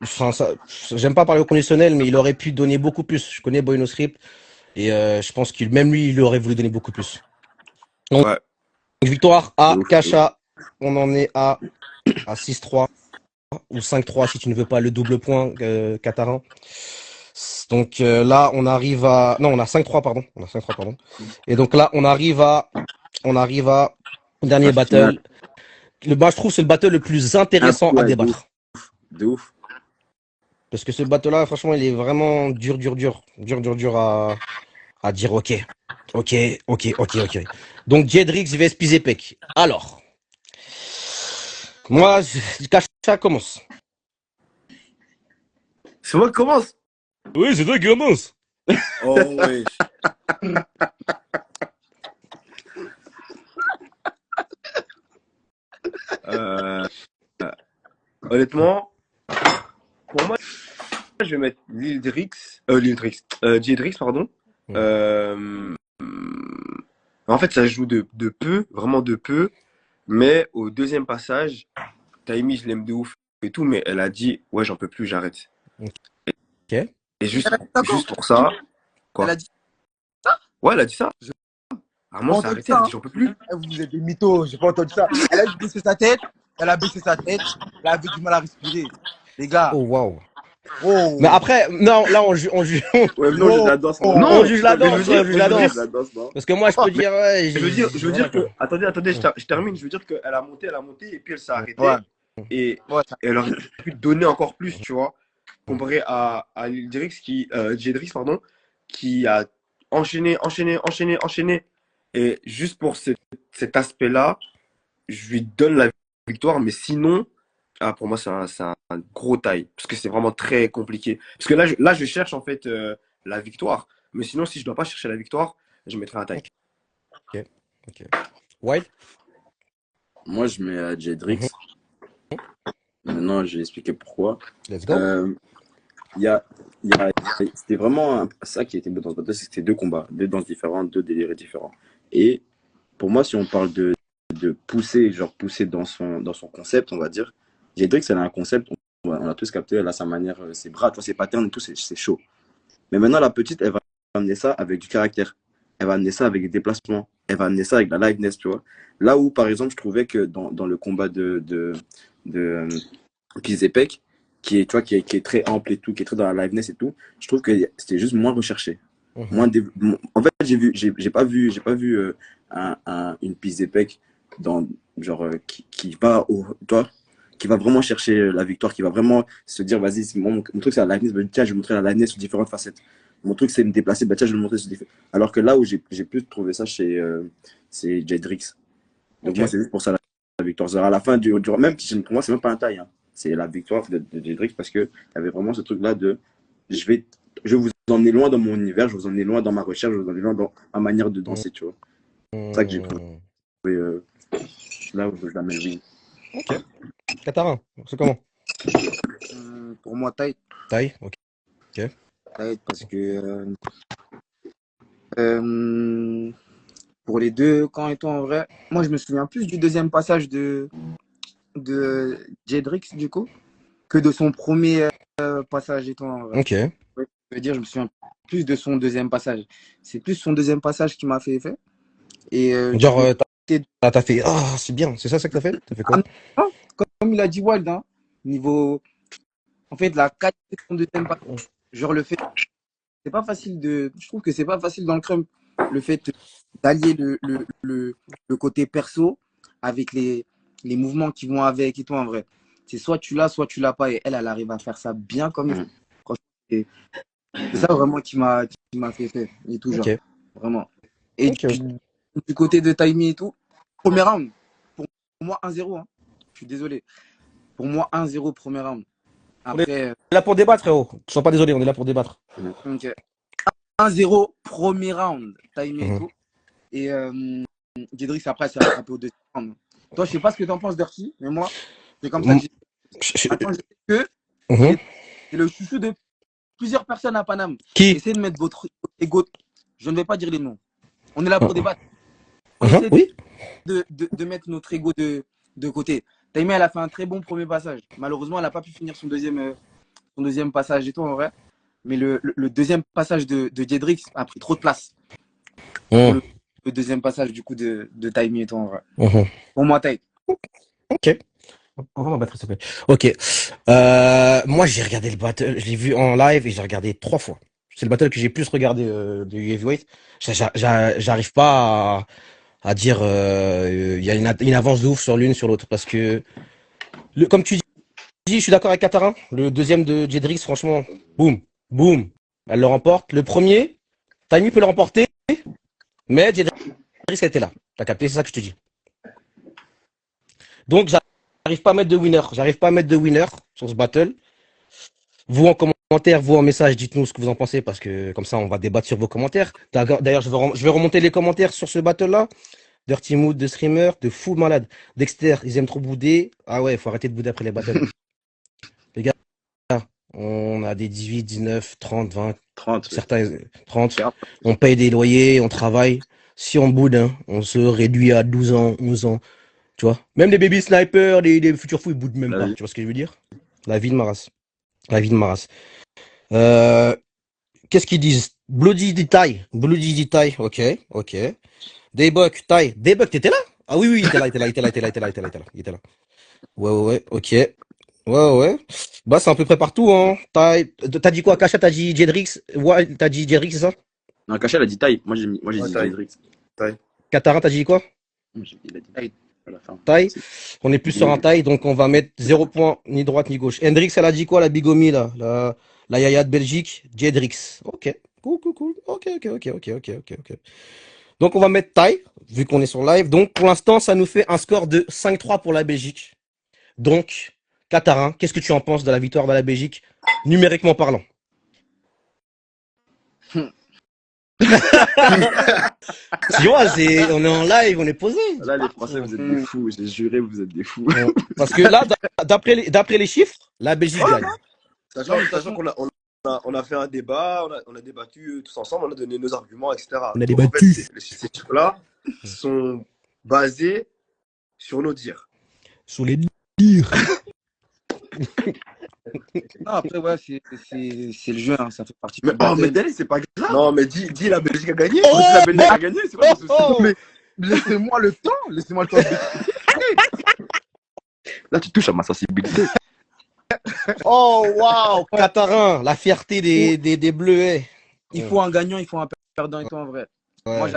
enfin, ça, j'aime pas parler au conditionnel, mais il aurait pu donner beaucoup plus. Je connais Boy No Script et je pense qu'il, même lui, il aurait voulu donner beaucoup plus. Donc, Ouais. victoire à De ouf. Kasha. On en est à 6-3 ou 5-3 si tu ne veux pas le double point, Katarin. Donc là, on arrive à, non, on a 5-3, pardon. On a 5-3, pardon. Et donc là, on arrive à dernier battle. Je trouve que c'est le battle le plus intéressant à Ouais, débattre. de ouf. Parce que ce battle-là, franchement, il est vraiment dur à dire ok. Donc, Jedrix vs Pizepek. Alors, moi, Kasha commence. C'est moi qui commence. Oui, c'est toi qui commence. Oh, ouais. Honnêtement, pour moi, je vais mettre Jedrix, pardon. En fait, ça joue de peu, vraiment de peu. Mais au deuxième passage, Taimi, je l'aime de ouf et tout, mais elle a dit, ouais, j'en peux plus, j'arrête. Ok. Et juste pour ça, quoi. Elle a dit Ouais, elle a dit ça. Ah, moi, Bon, ça a on arrêté, dit elle a ça, dit, j'en peux plus. vous êtes des mythos, j'ai pas entendu ça. Elle a baissé sa tête, elle avait du mal à respirer. Les gars, Oh, waouh. oh, Mais après, non, là, on juge, Ouais, non, je la danse. Oh, on juge la danse, mais je veux on juge la dire- danse. Parce que moi, je peux dire, ouais, Je veux voilà, dire que, quoi. attendez, je termine. Je veux dire qu'elle a monté, et puis elle s'est arrêtée. Ouais. Et Ouais, elle aurait pu donner encore plus, tu vois, comparé à Jedrix, pardon, qui a enchaîné. Et juste pour cet aspect-là, je lui donne la victoire, mais sinon, pour moi, c'est un gros taille, parce que c'est vraiment très compliqué. Parce que là, je cherche en fait la victoire, mais sinon, si je dois pas chercher la victoire, je mettrai un taille. Ok. White? Moi, je mets Jedrix. Maintenant, je vais expliquer pourquoi. Let's go. Il y a, c'était vraiment ça qui était beau dans ce battle, c'est que c'était deux combats, deux danses différentes, deux délires différents. Et pour moi, si on parle de pousser, genre pousser dans son concept, on va dire, Jedrix, elle a un concept, on a tous capté, elle a sa manière, ses bras, tu vois, ses patterns et tout, c'est chaud. Mais maintenant, la petite, elle va amener ça avec du caractère. Elle va amener ça avec des déplacements. Elle va amener ça avec la liveness, tu vois. Là où, par exemple, je trouvais que dans le combat de Pizepek, qui est très ample et tout, qui est très dans la liveness et tout, je trouve que c'était juste moins recherché. En fait, j'ai pas vu une piste d'épec dans genre qui va toi, qui va vraiment chercher la victoire, qui va vraiment se dire vas-y, mon truc c'est la liveness, bah, tiens, je vais montrer la liveness sur différentes facettes. Mon truc c'est me déplacer, bah tiens, je vais le montrer sur différentes. Alors que là où j'ai plus trouvé ça chez c'est Jedrix. Donc moi c'est juste pour ça la victoire. À la fin même pour moi c'est même pas un taille, hein. C'est la victoire de Jedrix parce que il y avait vraiment ce truc là de je vais je vais vous emmener loin dans mon univers, je vais vous emmener loin dans ma recherche, je vais vous emmener loin dans ma manière de danser, tu vois. C'est ça que j'ai trouvé là où je la mets, oui. Ok. Katarin, c'est comment? Pour moi, taille. Taille, ok. Taille parce que pour les deux camps et tout, en vrai, moi, je me souviens plus du deuxième passage de Jedrix, du coup, que de son premier passage et tout, en vrai. Ok. Ouais, je veux dire, je me souviens plus de son deuxième passage. C'est plus son deuxième passage qui m'a fait effet. Et Genre, t'as fait ah, c'est bien, c'est ça que t'as fait? T'as fait quoi? non, comme il a dit Wild, hein, niveau. En fait, la qualité de son deuxième passage, genre le fait. C'est pas facile de. Je trouve que c'est pas facile dans le crump, le fait d'allier le côté perso avec les mouvements qui vont avec et tout, en vrai. C'est soit tu l'as, soit tu l'as pas. Et elle arrive à faire ça bien comme il faut. Franchement, c'est ça vraiment qui m'a fait faire. Et tout, genre. Ok. Vraiment. Et Ok. du côté de Taimi et tout, premier round, pour moi 1-0. Hein. Je suis désolé. Pour moi 1-0 premier round. Après, On est là pour débattre, frérot. Ne sois pas désolé, on est là pour débattre. ok. 1-0 premier round, Taimi et tout. Et Jedrix après s'est rattrapé au deuxième round. Toi, je sais pas ce que tu en penses, Dirty, mais moi, c'est comme ça que j'ai. Attends, je sais que c'est le chouchou de plusieurs personnes à Paname. Qui? Essayez de mettre votre ego. Je ne vais pas dire les noms. On est là pour débattre. Oui. De mettre notre ego de côté. Taïma, elle a fait un très bon premier passage. Malheureusement, elle n'a pas pu finir son deuxième passage et tout, en vrai. Mais le deuxième passage de Jedrix a pris trop de place. Le deuxième passage, du coup, de Taïmi et tout, en vrai. Pour moi, Taï. Ok. On va battre, s'il te plaît. Ok. Moi, j'ai regardé le battle. Je l'ai vu en live et j'ai regardé 3 fois. C'est le battle que j'ai plus regardé de heavyweight. J'arrive pas à dire il y a une avance de ouf sur l'une sur l'autre parce que comme tu dis, je suis d'accord avec Katarin. Le deuxième de Jedrix, franchement, boum, boum, elle le remporte. Le premier, Taimi peut le remporter, mais Jedrix était là. T'as capté, c'est ça que je te dis. Donc j'arrive pas à mettre de winner. J'arrive pas à mettre de winner sur ce battle. Vous en commentaire, vous en message, dites-nous ce que vous en pensez parce que comme ça on va débattre sur vos commentaires. D'ailleurs, je vais remonter les commentaires sur ce battle-là. Dirty Mood de streamer, de fou malade. Dexter, ils aiment trop bouder. Ah ouais, faut arrêter de bouder après les battles. Les gars, on a des 18, 19, 30, 20, 30. Certains 30. On paye des loyers, on travaille. Si on boude, hein, on se réduit à 12 ans, 11 ans. Tu vois, même les baby snipers, les futurs fous, ils boudent même pas. Tu vois ce que je veux dire? La vie de Maras. La vie de Maras. Qu'est-ce qu'ils disent? Bloody Detail. Bloody Detail. Ok, ok. Daybuck, Ty. Daybuck, t'étais là? Ah oui, oui, il était là. Il était là. Ouais, ok. Ouais. Bah, c'est à peu près partout, hein. T'as dit quoi? Kasha, t'as dit Jedrix? Ouais, t'as dit Jedrix, c'est ça? Non, Kasha, elle a dit taille. Moi, j'ai dit Jedrix. Taille. Katarin, t'as dit quoi? Il a dit taille. Taille. On est plus sur un taille, donc on va mettre 0 point, ni droite, ni gauche. Hendrix, elle a dit quoi, la bigomie, là? La yaya de Belgique? Jedrix. Ok. Cool. Ok. Donc, on va mettre taille, vu qu'on est sur live. Donc, pour l'instant, ça nous fait un score de 5-3 pour la Belgique. Donc, Katarin, qu'est-ce que tu en penses de la victoire de la Belgique, numériquement parlant? Tu vois, on est en live, on est posé. Là, les Français, vous êtes des fous. J'ai juré, vous êtes des fous. Parce que là, d'après les chiffres, la Belgique gagne. Sachant qu'on a fait un débat, on a débattu tous ensemble, on a donné nos arguments, etc. On a débattu. En fait, ces chiffres-là sont basés sur nos dires. Sur les dires. Non, après, ouais, c'est le jeu, hein, ça fait partie Mais, du mais Dali, c'est pas grave. Non, mais dis la Belgique a gagné. Si la Belgique a gagné, c'est pas souci. Mais laissez-moi le temps de... Là, tu touches à ma sensibilité. Oh, waouh, Katarin, la fierté des Bleuets. il faut un gagnant, il faut un perdant et tout en vrai. Moi, Ouais.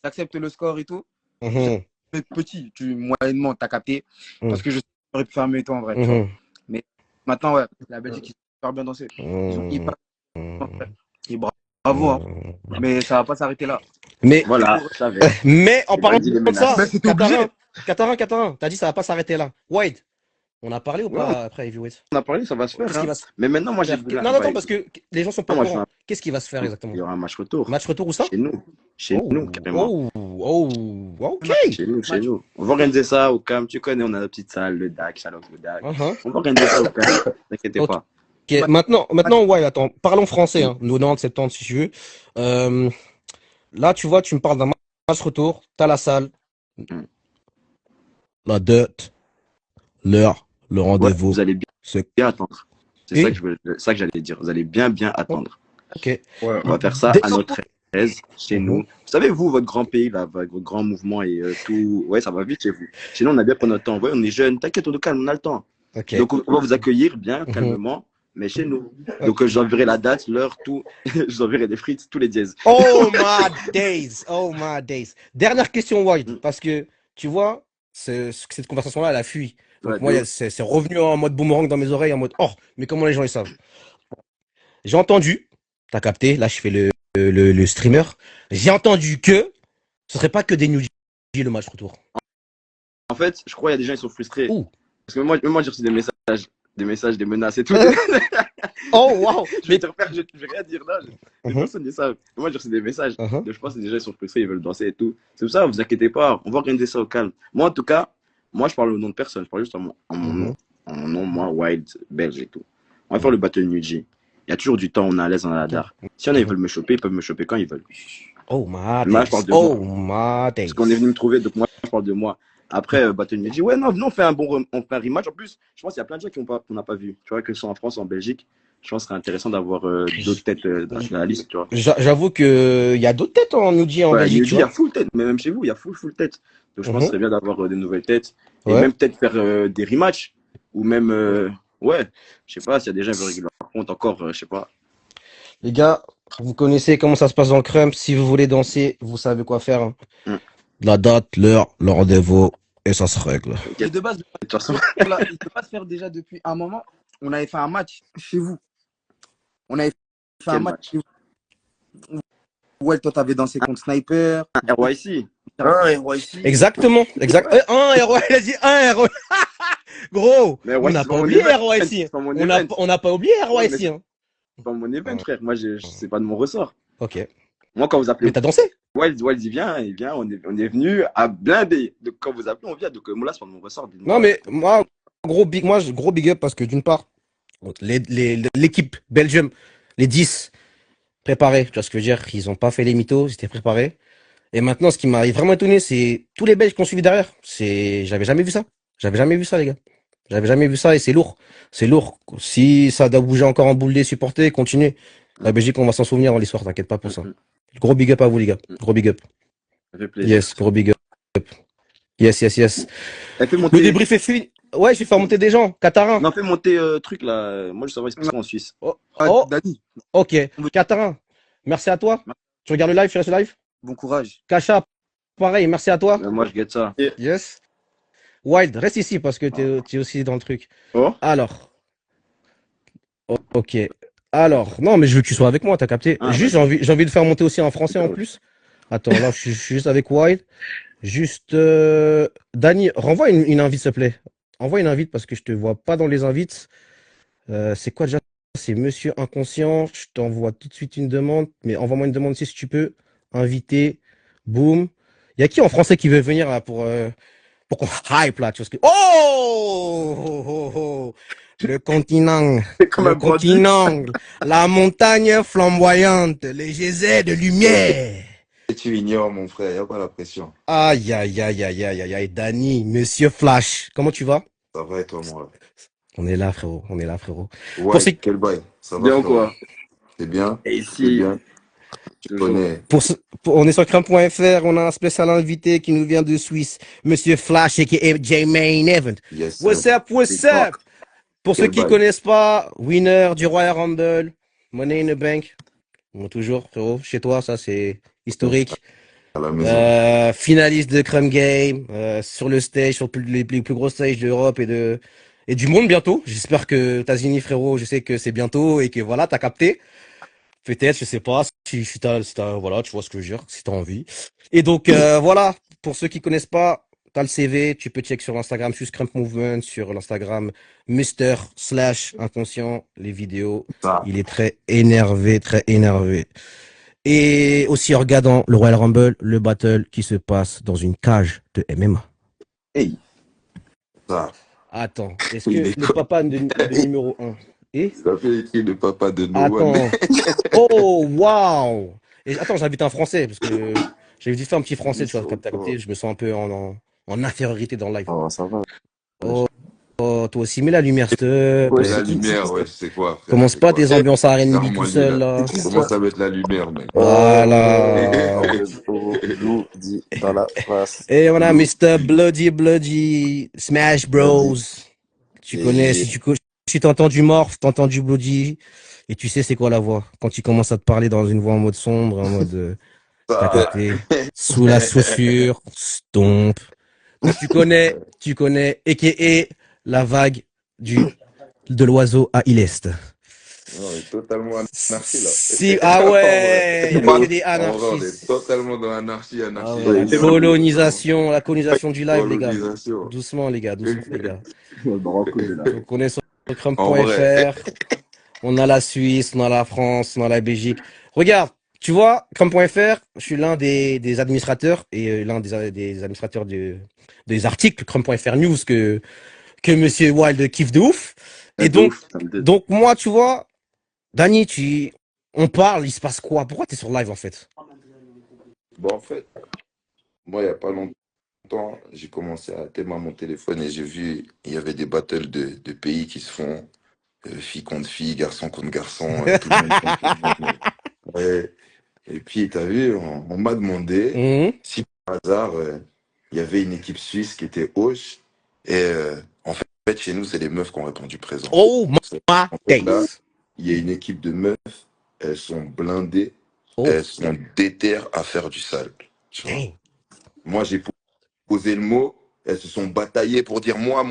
j'accepte le score et tout. Mhm. Mais petit, moyennement, t'as capté. Parce que je saurais pu faire mieux et tout en vrai. Tu vois. Mhm. Mais maintenant, ouais, la Belgique, ils ont super bien dansé. Ils ont hyper Mhm. bien dansé. Et bravo, hein. Mais ça va pas s'arrêter là. Mais, Voilà, je savais. mais en J'ai parlant pas dit les de ça, Mais menaces. c'était obligé. Katarin, t'as dit ça va pas s'arrêter là. White, on a parlé ou Ouais, pas après Heavyweight? on a parlé, ça va se faire. Qu'est-ce qui Hein. va se Mais maintenant, moi, j'ai faire? besoin. Non, attends, parce que les gens sont pas au Moi, je suis courant. un- Qu'est-ce qui va se faire Il exactement? y aura un match retour. Match retour ou ça? Chez nous. Chez nous, carrément. Ok. Chez nous, chez Match. nous. On va organiser ça au calme. Tu connais, on a la petite salle, le DAC, Shalom, le DAC. Uh-huh. On va organiser ça au calme. T'inquiète Ok. pas. Maintenant, ouais, attends, parlons français, hein, 90, 70 si tu veux. Là, tu vois, tu me parles d'un match retour, t'as la salle, Mm. la date, l'heure, le Ouais, rendez-vous. vous allez C'est bien attendre. C'est Et ça ça que j'allais dire. Vous allez bien attendre. ok. Ouais. On va faire ça Dé- à notre aise, chez nous. Vous savez, vous, votre grand pays, là, avec votre grand mouvement et tout, ouais, ça va vite chez vous. Chez nous, on a bien pris notre temps. Ouais, on est jeunes. T'inquiète, on est calme, on a le temps. Ok. Donc, on va vous accueillir bien, Mhm. calmement, mais chez nous. Donc, j'enverrai la date, l'heure, tout. J'enverrai des frites, tous les dièses. Oh my days, oh my days. Dernière question, White, Mm. parce que tu vois, cette conversation-là, elle a fui. Donc Ouais, moi, de ouf. c'est revenu en mode boomerang dans mes oreilles, en mode oh, mais comment les gens ils savent? J'ai entendu, t'as capté, là je fais le streamer, j'ai entendu que ce serait pas que des New G le match retour. En fait, je crois qu'il y a des gens qui sont frustrés. Ouh. Parce que même moi j'ai reçu des messages, des menaces et tout. Oh wow. Je vais te refaire, je vais rien dire là. Les Mhm. personnes disent ça. Moi j'ai reçu des messages. Mhm. Donc, je pense que les gens ils sont frustrés, ils veulent danser et tout. C'est pour ça, vous inquiétez pas, on va organiser ça au calme. Moi en tout cas, moi je parle au nom de personne, je parle juste en mon nom. En mon nom, moi, Wild, Belge et tout. On va faire le battle New G. Il y a toujours du temps, on est à l'aise dans la dar. Si on ils veulent me choper, ils peuvent me choper quand ils veulent. Oh my Moi, je days. parle de Oh moi. my days. Parce qu'on est venu me trouver, donc moi, je parle de moi. Après, Battle New G, ouais, non, on fait un on fait un rematch. En plus, je pense qu'il y a plein de gens qu'on n'a pas vu. Tu vois, que ce soit en France, en Belgique. Je pense que ce serait intéressant d'avoir d'autres têtes dans la liste, tu vois. J'avoue que il y a d'autres têtes en New G en Ouais, Belgique, New tu G, il y a vois. full tête, mais même chez vous, il y a full tête. Donc je pense que ce serait bien d'avoir des nouvelles têtes. Et Ouais. même peut-être faire des rematchs. Ou même, ouais, je sais pas, s'il y a des gens qui veulent régler leur compte encore, je sais pas. Les gars, vous connaissez comment ça se passe dans le crump. Si vous voulez danser, vous savez quoi faire. Hein. Mm. La date, l'heure, le rendez-vous, et ça se règle. Et de base, De toute façon, là, il ne peut pas se faire déjà depuis un moment. On avait fait un match chez vous. On avait fait un quel match match? chez vous. Ouais, toi, t'avais dansé contre Sniper. Un RYC. Un héros ici. Exactement, exact. Un héros, il a dit un héros. Gros, Mais on ouais, n'a c'est pas pas mon oublié event. héros ici. C'est pas mon On n'a event. pas oublié héros Ouais, ici. Hein. C'est pas mon event, frère. Moi, c'est pas de mon ressort. Ok. Moi, quand vous appelez Mais t'as dansé? Wild, il vient, on est venu à blinder. Donc, quand vous appelez, on vient. Donc, moi, là, c'est pas de mon ressort. Non, mais moi, gros big up parce que d'une part, l'équipe Belgium, les 10 préparés, tu vois ce que je veux dire, ils n'ont pas fait les mythos, ils étaient préparés. Et maintenant, ce qui m'a vraiment étonné, c'est tous les Belges qui ont suivi derrière. J'avais jamais vu ça. J'avais jamais vu ça, les gars. J'avais jamais vu ça et c'est lourd. C'est lourd. Si ça doit bouger encore en boule des supporters, continuez. La Belgique, on va s'en souvenir dans l'histoire, t'inquiète pas pour ça. Gros big up à vous, les gars. Gros big up. Ça fait plaisir. Yes, gros big up. Yes. Elle fait Le monter. débrief est fini. Ouais, je vais faire monter des gens. Qatarin. Non, fais monter truc là. Moi, je savais ce en Suisse. Oh, Dani, ok. Qatarin. Merci à toi. Tu regardes le live, tu restes live? bon courage. Kacha, pareil, merci à toi. Moi, je guette ça. Yes. Wild, reste ici parce que t'es aussi dans le truc. Oh. Alors. Ok. Alors, non, mais je veux que tu sois avec moi, t'as capté. Ah, Juste, j'ai envie de faire monter aussi en français en plus. Attends, là, je suis juste avec Wild. Juste, Dani, renvoie une invite, s'il te plaît. Envoie une invite parce que je te vois pas dans les invites. C'est quoi déjà? C'est Monsieur Inconscient. Je t'envoie tout de suite une demande, mais envoie-moi une demande aussi si tu peux. Inviter. Boum. Il y a qui en français qui veut venir là pour qu'on hype là, tu vois ce que. Oh! Le continent. Comme Le un bandit. continent. La montagne flamboyante. Les geysers de lumière. Tu ignores, mon frère, il n'y a pas la pression. Aïe, Dani, Monsieur Flash. Comment tu vas? Ça va et toi, moi? On est là, frérot. Ouais, Pour ces- quel bail? Ça va, Bien ou frérot? quoi? C'est bien? Et C'est ici, bien? Tu toujours. connais. On est sur crème.fr, on a un spécial invité qui nous vient de Suisse, Monsieur Flash, aka J-Main Event. Yes. What's sir. up, what's Big up? talk. Pour ceux Quel qui bail. connaissent pas, winner du Royal Rumble, Money in the Bank. Toujours, frérot. Chez toi, ça, c'est historique. À la maison. Finaliste de Crumb Game, sur le stage, sur les plus gros stages d'Europe et du monde bientôt. J'espère que Tazini, frérot, je sais que c'est bientôt et que voilà, t'as capté. Peut-être, je sais pas, voilà, tu vois ce que je veux dire, si t'as envie. Et donc, voilà, pour ceux qui connaissent pas, t'as le CV, tu peux check sur l'Instagram, juste Crump Movement, sur l'Instagram, Mister/inconscient, les vidéos. Ça. Il est très énervé, très énervé. Et aussi en regardant le Royal Rumble, le battle qui se passe dans une cage de MMA. Hey, Ça. Attends, est-ce Il que est le quoi? papa de numéro 1 et Ça fait écrit le papa de No One. attends. Oh, waouh! Et attends, j'invite un français parce que j'ai vite fait un petit français, Ils tu vois, sont t'as capté, forts. je me sens un peu en infériorité dans le live. oh, ça va. Oh, oh, toi aussi, mets la lumière, s'il te Mais Ouais, plaît. la c'est lumière, qui ouais, ça? je sais quoi, frère, Commence c'est pas quoi. tes ambiances R&B tout Serre-moi lui, seul, là. là. C'est qui ça? Commence à mettre la lumière, mec. Voilà. Bloody dans la face. Et on a Blue. Mr. Bloody Smash Bros. Tu connais, Et si t'entends du Morph, t'entends du Bloody, et tu sais c'est quoi la voix. Quand il commence à te parler dans une voix en mode sombre, en mode, t'as Ça. capté, sous la chaussure, stomp. Donc tu connais, a.k.a. la vague de l'oiseau à Ilest. On est totalement anarchie, là. Si, ah En vrai. ouais, il n'y a de que ouf. des En vrai, on est anarchistes. totalement dans l'anarchie, Ah anarchie ouais, la Ouais, générale. colonisation du live, les gars. Colonisation. Doucement, les gars, doucement, les gars. Banco, là. Donc, on est sur En vrai. crump.fr. On a la Suisse, on a la France, on a la Belgique. Regarde, tu vois, crump.fr, je suis l'un des administrateurs et l'un des administrateurs des articles crump.fr News que Monsieur Wild kiffe de ouf. Et De ouf, ça me dit. donc moi, tu vois, Dani, on parle, il se passe quoi? Pourquoi t'es sur live en fait? Bon, en fait, moi, il n'y a pas longtemps, j'ai commencé à démarrer mon téléphone et j'ai vu, il y avait des battles de pays qui se font, filles contre filles, garçons contre garçons, tout le monde contre tout le monde. Ouais. Et puis, tu as vu, on m'a demandé Mhm. si par hasard, il y avait une équipe suisse qui était Auch. Et en fait, chez nous, c'est les meufs qui ont répondu présent. Oh my En fait, là, days. il y a une équipe de meufs, elles sont blindées, Oh, elles sont déterres à faire du sale. Tu vois. dang. Moi, j'ai posé le mot, elles se sont bataillées pour dire moi,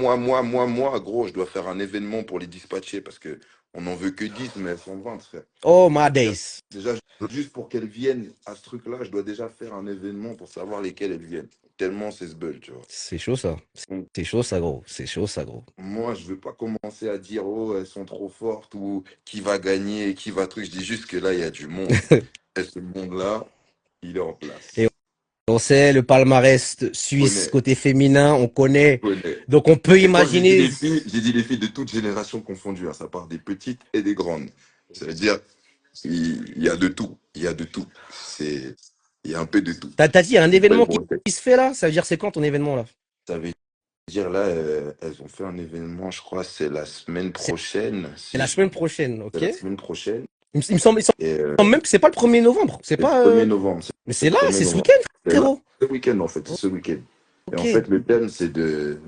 gros, je dois faire un événement pour les dispatcher parce que on n'en veut que 10, mais elles sont 20, frère. Oh my days. Déjà, juste pour qu'elles viennent à ce truc-là, je dois déjà faire un événement pour savoir lesquelles elles viennent. Tellement c'est ce bull, tu vois. C'est chaud ça. Donc, C'est chaud ça, gros. C'est chaud ça, gros. moi, je veux pas commencer à dire, oh, elles sont trop fortes ou qui va gagner, qui va truc. Je dis juste que là, il y a du monde. Et ce monde-là, il est en place. Et on sait le palmarès Je suisse connais, côté féminin, on je connaît. connais. Donc on peut Et quand j'ai dit imaginer. les filles, j'ai dit les filles de toutes générations confondues. Hein. Ça part des petites et des grandes. C'est-à-dire, il y a de tout. Il y a de tout. Il y a un peu de tout. T'as dit, il y a un Une belle événement brochette. qui se fait là? Ça veut dire c'est quand ton événement là? Ça veut dire là, elles ont fait un événement, je crois, c'est la semaine C'est prochaine. c'est la semaine prochaine, ok? C'est la semaine prochaine. Il me Et semble même que c'est pas le 1er novembre. C'est c'est le pas. 1er novembre. Mais C'est c'est le là, 1er c'est ce novembre. week-end, C'est là, frérot. ce week-end en fait, c'est ce week-end. Et en Ok. fait, le thème, c'est de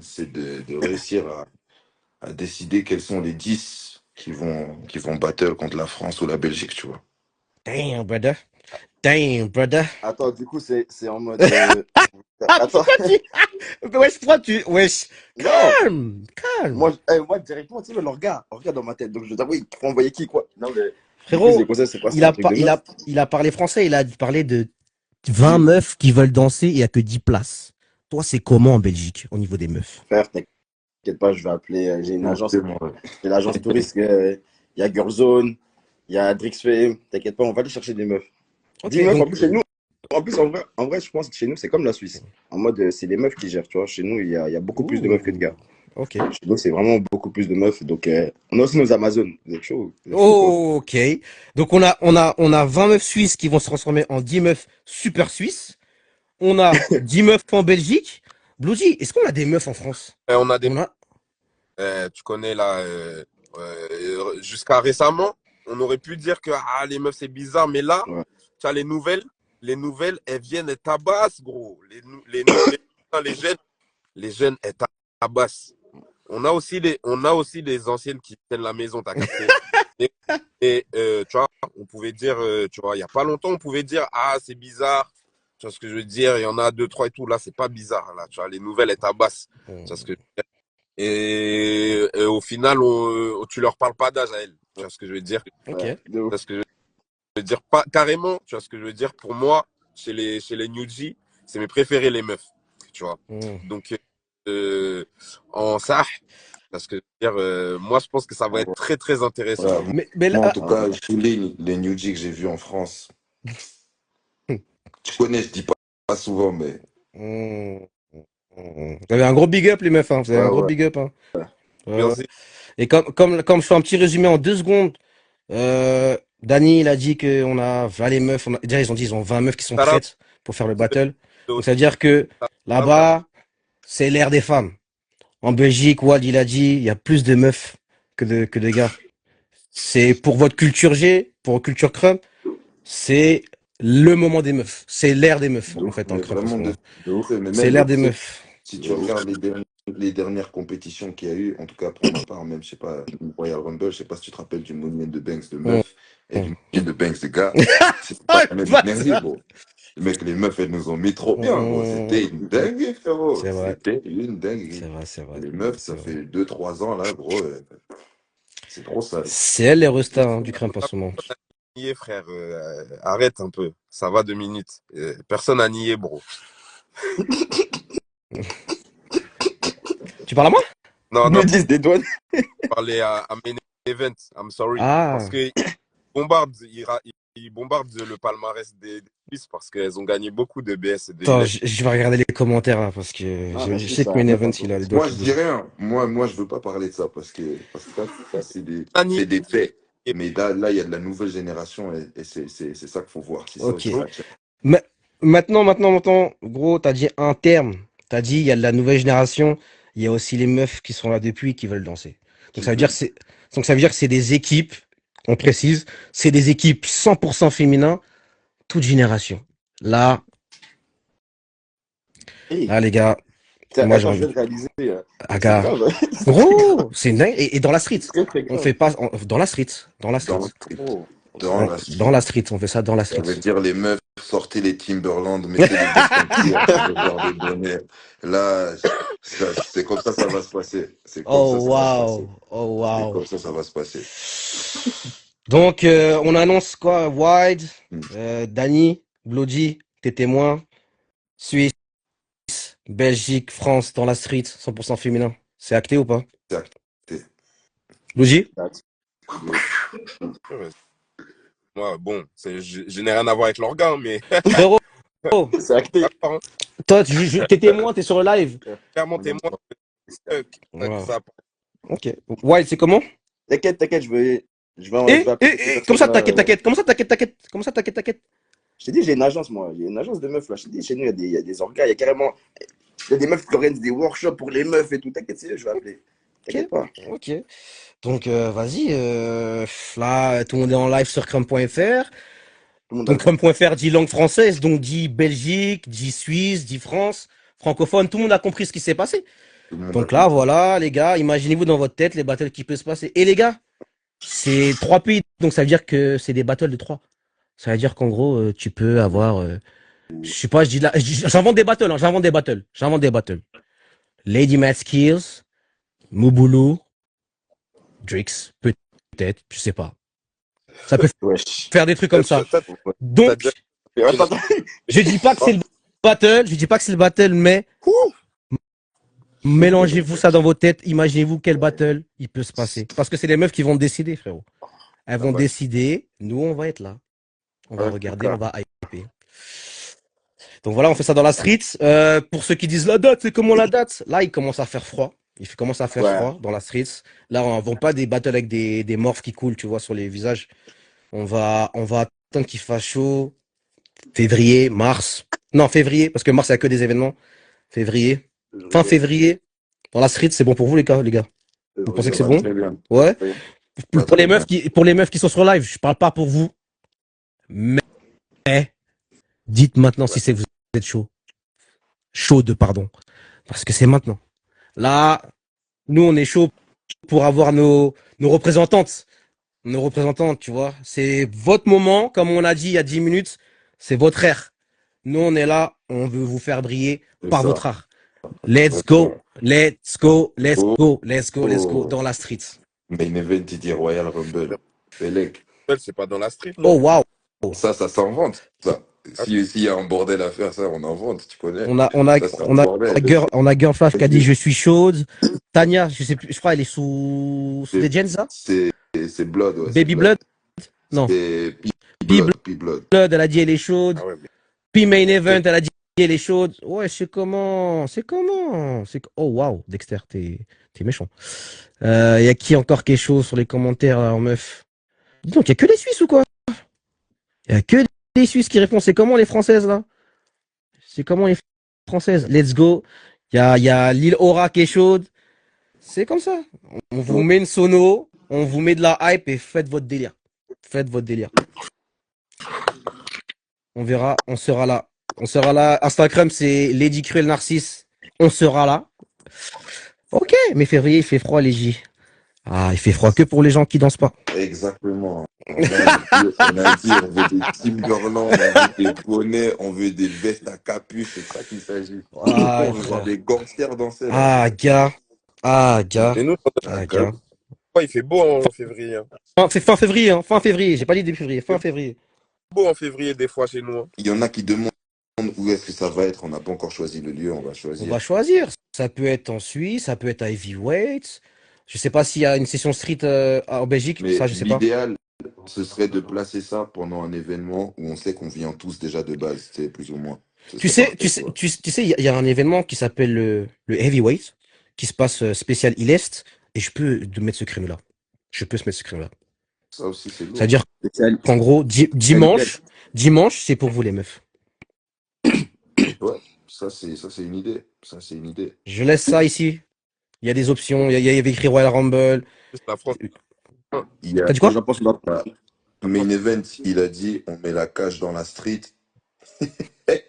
réussir à décider quels sont les 10 qui vont battle contre la France ou la Belgique, tu vois. Damn, brother. Damn, brother. Attends, du coup, c'est en mode. Ah, Attends. pourquoi tu. Wesh, pourquoi tu. Wesh. Non, Calme, calme. moi directement, tu sais, le regard dans ma tête. Donc, je dis, ah oui, faut envoyer qui, quoi? Non, mais. Du coup, Frérot, les conseils, c'est quoi? C'est il un a, truc de il, meuf? a, il a parlé français, il a parlé de 20 meufs qui veulent danser et il n'y a que 10 places. Toi, c'est comment en Belgique au niveau des meufs? Frère, t'inquiète pas, je vais appeler. J'ai une agence. Exactement, ouais. J'ai l'agence touriste. Il y a Girlzone, il y a Drixfame. T'inquiète pas, on va aller chercher des meufs. Ok, 10 meufs, en donc. plus, chez nous. En plus, en vrai, je pense que chez nous, c'est comme la Suisse. En mode, c'est les meufs qui gèrent, tu vois. Chez nous, il y a beaucoup plus de meufs que de gars. Ok. Chez nous, c'est vraiment beaucoup plus de meufs. Donc, on a aussi nos Amazones. Vous êtes chaud? Vous êtes chaud, quoi. Ok. Donc, on a 20 meufs suisses qui vont se transformer en 10 meufs super suisses. On a 10 meufs en Belgique. Bloody, est-ce qu'on a des meufs en France? On a des, On a. tu connais là, jusqu'à récemment, on aurait pu dire que les meufs c'est bizarre, mais là, Ouais. tu as les nouvelles, elles viennent, elles tabassent, gros. Les jeunes, elles tabassent. on a aussi les anciennes qui tiennent la maison, t'as capté. Et, tu vois, on pouvait dire, tu vois, il y a pas longtemps, on pouvait dire, ah, c'est bizarre. Tu vois ce que je veux dire? Il y en a deux, trois et tout. Là, c'est pas bizarre. Là, tu vois, les nouvelles, elles tabassent. Tu vois ce que je veux dire? Et au final, tu leur parles pas d'âge à elles. Tu vois ce que je veux dire? Ok. De Tu ouf. vois ce que je veux dire? Pas carrément. Tu vois ce que je veux dire? Pour moi, chez les New G, c'est mes préférés, les meufs. Tu vois? Donc, en ça, parce que moi, je pense que ça va être très, très intéressant. Ouais, Mais moi, en là, tout cas, tous les New G que j'ai vus en France, tu connais, je dis pas souvent, mais vous avez un gros big up, les meufs, hein. Vous avez un gros ouais. big up, hein. Merci. Et comme je fais un petit résumé en 2 secondes, Danny, il a dit qu'on a 20 les meufs. Déjà, ils ont 20 meufs qui sont Sarah, prêtes pour faire le battle. Donc, ça veut dire que là-bas, c'est l'ère des femmes. En Belgique, Wald, il a dit, il y a plus de meufs que de gars. C'est pour votre culture G, pour votre culture crump, c'est le moment des meufs. C'est l'ère des meufs, en fait, en Mais crump en ce vraiment moment. de ouf. Mais C'est même, l'ère des tu sais, meufs. si tu regardes les dernières compétitions qu'il y a eu, en tout cas pour ma part, même, je sais pas, Royal Rumble, je sais pas si tu te rappelles du Money in the Banks de Hum, meufs et du hum. Money in the Banks de gars, c'est Ah, pas la même pas énergie, ça. bro. Mec, les meufs, elles nous ont mis trop bien, gros. C'était une Hum. dinguerie, frérot. C'est vrai, C'était une c'est dinguerie. vrai, c'est vrai, Les meufs, c'est ça vrai. fait 2 3 ans, là, gros. C'est trop sale. C'est elle les restas hein, du crump en ce moment. Personne n'a nié, frère. Arrête un peu. Ça va 2 minutes. Personne n'a nié, bro. Tu parles à moi? Non, Ils non, me disent des douanes. je parlais à Main Event. I'm sorry. Ah, Parce qu'ils bombardent, ils bombardent le palmarès des Suisses parce qu'elles ont gagné beaucoup de BS et de attends, LS. je vais regarder les commentaires là parce que Ah, je vas-y, sais que ça Main arrête Event un peu. il a les doigts Moi, qui je dis bougent. rien. Moi, je veux pas parler de ça parce que ça, A nié. c'est des faits. Mais là, il y a de la nouvelle génération et c'est ça qu'il faut voir. C'est ça Ok. aussi. Ma- maintenant, gros, t'as dit un terme. T'as dit il y a de la nouvelle génération. Il y a aussi les meufs qui sont là depuis qui veulent danser. Donc ça veut dire que c'est des équipes. On précise, c'est des équipes 100% féminins, toute génération. Là, Hey, les gars, moi j'ai attends, je envie. viens de réaliser. C'est Aga. grave. C'est Gros, c'est dingue. Et dans la street. très, très On grave. fait pas dans la street. Dans la street. Dans le street. Oh. Dans la street. Dans la street. On fait ça dans la Ça street. veut dire les meufs, sortez les Timberland, mettez les vestons de cuir, pour voir des bonnets. Là, c'est comme ça va se passer. C'est comme Oh ça va se passer. wow. Oh C'est wow. comme ça va se passer. Donc, on annonce quoi? Wide, Hmm. Danny, Bloody, tes témoins, Suisse, Belgique, France, dans la street, 100% féminin. C'est acté ou pas? C'est acté. Bloody? Moi, bon, je n'ai rien à voir avec l'organe, mais Frérot, C'est acté. d'accord, hein. toi, t'es témoin, t'es sur le live. Clairement témoin que Wow. ça. Ok. Wide, c'est comment? T'inquiète, je vais appeler ces Comme ça, personnes-là. t'inquiète. Comment ça, t'inquiète? Je t'ai dit, j'ai une agence, moi. J'ai une agence de meufs, là. Je t'ai dit, chez nous, il y a des orgas. Il y a carrément. Il y a des meufs qui organisent des workshops pour les meufs et tout. T'inquiète, je vais appeler. T'inquiète pas. Ok. Donc, vas-y. Là, tout le monde est en live sur crump.fr. Tout le monde a Donc, le droit. crump.fr dit langue française, donc dit Belgique, dit Suisse, dit France, francophone. Tout le monde a compris ce qui s'est passé. Tout le monde Donc a là, compris. voilà, les gars, imaginez-vous dans votre tête les battles qui peuvent se passer. Et les gars, c'est 3 pays, donc ça veut dire que c'est des battles de 3. Ça veut dire qu'en gros, tu peux avoir, je sais pas, j'invente des battles, hein, j'invente des battles. Lady Mad Skills, Mubulu, Drix, peut-être, je sais pas. Ça peut Wesh. faire des trucs comme ça. Donc, Attends. je dis pas que c'est le battle, mais mélangez-vous ça dans vos têtes, imaginez-vous quel battle il peut se passer. Parce que c'est les meufs qui vont décider, frérot. Elles vont décider, nous on va être là. On va regarder, on va hyper. Donc voilà, on fait ça dans la street. Pour ceux qui disent la date, c'est comment la date? Là, il commence à faire froid. Il commence à faire froid dans la street. Là, on ne vend pas des battles avec des morphs qui coulent, tu vois, sur les visages. On va attendre qu'il fasse chaud. Février, mars. Non, février, parce que mars, il n'y a que des événements. Février. Fin février. Dans la street, c'est bon pour vous, les gars? Vous pensez que c'est bon? Très bien. Ouais. Pas Pour les très meufs qui sont sur live, je parle pas pour vous. Mais dites maintenant si c'est vous êtes chaud. Chaude, pardon. Parce que c'est maintenant. Là, Nous, on est chaud pour avoir nos représentantes. Nos représentantes, tu vois. C'est votre moment, comme on a dit il y a 10 minutes. C'est votre ère. Nous, on est là. On veut vous faire briller C'est par ça. votre art. Let's go. Let's go. Let's Oh, go. Let's go. Let's go. oh. Dans la street. Main event, Didier Royal Rumble. Belek. C'est pas dans la street, Oh, non? waouh. Ça s'invente. Ça. S'il y a un bordel à faire, ça, on invente, tu connais. On a Ça, c'est un bordel. on a Girlflash qui a dit je suis chaude. Tania, je sais plus, je crois elle est sous des gens, ça? C'est Blood, ouais. Baby Blood? Non. C'est P-Blood. P-Blood. Elle a dit elle est chaude. Ah ouais, mais P-Main Event, elle a dit elle est chaude. Ouais, c'est comment? Oh waouh, Dexter, t'es méchant. Y a qui encore quelque chose sur les commentaires là, en meuf? Dis donc, y a que les Suisses ou quoi? Y a que les Suisses qui répondent. C'est comment les Françaises là? C'est comment les Françaises? Let's go. Y a Lil Aura qui est chaude. C'est comme ça. On vous met une sono, on vous met de la hype et faites votre délire. Faites votre délire. On verra, on sera là. On sera là. Instagram, c'est Lady Cruel Narcisse. On sera là. Ok, mais février, il fait froid, Légi. Ah, il fait froid que pour les gens qui dansent pas. Exactement. On a dit, on veut des Timberland, on veut des bonnets, on veut des vestes à capuche, c'est ça qu'il s'agit. Ah, On veut voir des gangsters danser. Là. Ah, gars. Ah, gars. Et nous, Ah, gars. il fait beau en février. Hein. C'est fin février, hein. Fin février. J'ai pas dit début février. Fin février. Beau en février, des fois, chez nous. Hein. Il y en a qui demandent où est-ce que ça va être. On n'a pas encore choisi le lieu, on va On choisir. va choisir. Ça peut être en Suisse, ça peut être à Heavyweight. Je sais pas s'il y a une session street en Belgique. Mais Ça, je sais pas. l'idéal, ce serait de placer ça pendant un événement où on sait qu'on vient tous déjà de base, c'est plus ou moins. Tu sais, il y a un événement qui s'appelle le Heavyweight, qui se passe spécial Est, et je peux te mettre ce créneau-là. Je peux se mettre ce créneau-là. Ça aussi, c'est lourd. C'est-à-dire qu'en gros, dimanche, c'est pour vous les meufs. Ouais, ça c'est une idée. Ça c'est une idée. Je laisse ça ici. Il y a des options. Il y avait écrit Royal Rumble. La France. T'as dit quoi? J'en pense pas. Main event, il a dit on met la cage dans la street. Ouais.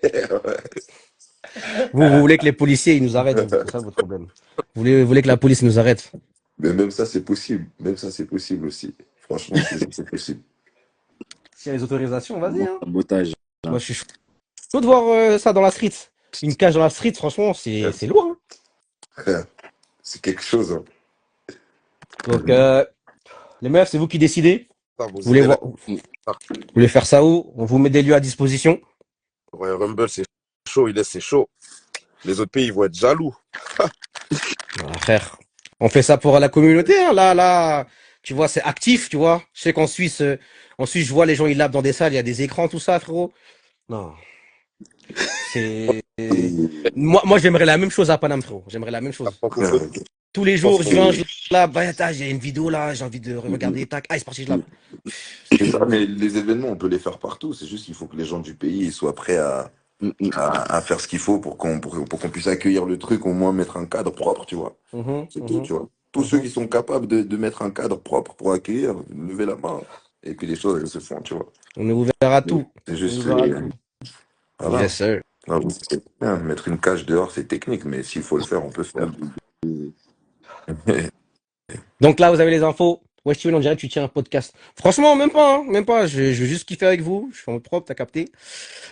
Vous voulez que les policiers ils nous arrêtent. C'est ça votre problème. Vous voulez que la police nous arrête. Mais même ça c'est possible. Même ça c'est possible aussi. Franchement, c'est possible. S'il y a les autorisations, vas-y. Hein. Sabotage. Moi, je suis chaud de voir ça dans la street. Une cage dans la street, franchement, c'est lourd. Hein. C'est quelque chose. Hein. Donc, les meufs, c'est vous qui décidez. Vous Vous voulez faire ça où? On vous met des lieux à disposition. Royal Rumble, c'est chaud. C'est chaud. Les autres pays, ils vont être jaloux. Voilà, frère. On fait ça pour la communauté. Hein. Là, tu vois, c'est actif, tu vois. Je sais qu'en Suisse, je vois les gens, ils lapent dans des salles, il y a des écrans, tout ça, frérot. Non. C'est... Moi, j'aimerais la même chose à Paname, frérot. J'aimerais la même chose. Tous les jours, je viens, je lappe. Bah, il y a une vidéo là, j'ai envie de regarder. Tac. Ah, c'est parti, je lappe. C'est ça, mais les événements, on peut les faire partout. C'est juste qu'il faut que les gens du pays soient prêts à faire ce qu'il faut pour qu'on puisse accueillir le truc, au moins mettre un cadre propre, tu vois. C'est tout, tu vois. Tous ceux qui sont capables de mettre un cadre propre pour accueillir, lever la main. Et puis les choses, elles se font, tu vois. On est ouvert à tout. C'est juste. Voilà. Yes, sir. Mettre une cage dehors, c'est technique, mais s'il faut le faire, on peut le faire. Donc là, vous avez les infos. Ouais, Steven, on dirait que tu tiens un podcast. Franchement, même pas, hein, même pas. Je veux juste kiffer avec vous. Je fais mon propre, t'as capté.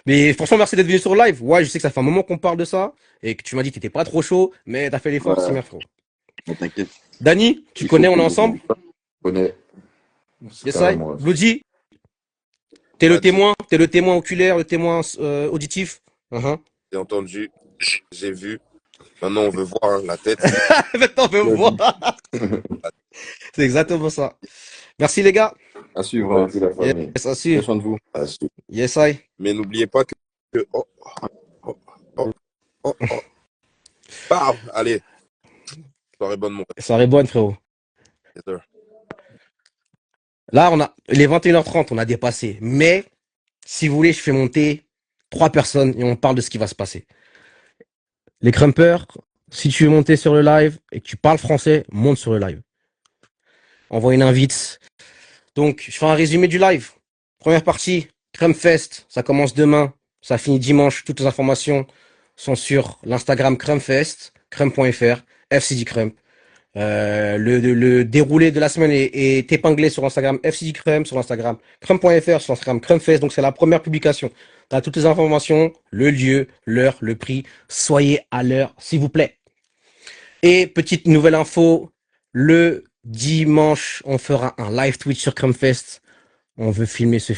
Mais franchement, merci d'être venu sur le live. Ouais, je sais que ça fait un moment qu'on parle de ça et que tu m'as dit que t'étais pas trop chaud, mais t'as fait l'effort, c'est frérot. T'inquiète. Dani, tu connais, on est ensemble? Je connais. Yes, I. Bloody, t'es le témoin oculaire, le témoin auditif. J'ai entendu, j'ai vu. Maintenant, on veut voir hein, la tête. Maintenant, on veut voir. C'est exactement ça. Merci les gars. À suivre. Merci la famille. Yes, à suivre. Soin de vous. À suivre. Yes, I. Mais n'oubliez pas que... Bam. Allez. Soirée bonne, mon frère. Soirée bonne, frérot. Yes, sir. Là, il est 21h30, on a dépassé. Mais, si vous voulez, je fais monter 3 personnes et on parle de ce qui va se passer. Les Crumpers, si tu veux monter sur le live et que tu parles français, monte sur le live. Envoie une invite. Donc, je fais un résumé du live. Première partie, Crumpfest, ça commence demain, ça finit dimanche. Toutes les informations sont sur l'Instagram Crumpfest, crump.fr, FCD Crump. Le déroulé de la semaine est épinglé sur Instagram FCD Crump, sur Instagram Crump.fr, sur Instagram Crumpfest. Donc c'est la première publication. T'as toutes les informations, le lieu, l'heure, le prix. Soyez à l'heure, s'il vous plaît. Et petite nouvelle info, le dimanche, on fera un live Twitch sur Crumpfest. On veut filmer ce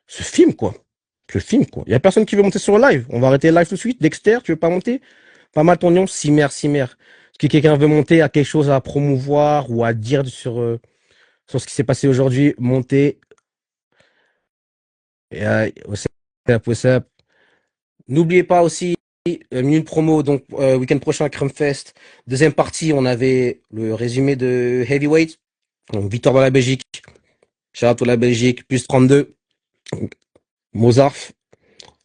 film, quoi. Le film, quoi. Il y a personne qui veut monter sur le live. On va arrêter le live tout de suite. Dexter, tu veux pas monter? Pas mal ton nom, Simer. Est-ce que quelqu'un veut monter, a quelque chose à promouvoir ou à dire sur ce qui s'est passé aujourd'hui? Montez. Et, what's up. N'oubliez pas aussi, minute promo, donc week-end prochain, Crumpfest. Deuxième partie, on avait le résumé de Heavyweight. Donc, victoire dans la Belgique. Shout out à la Belgique, plus 32. Mozart,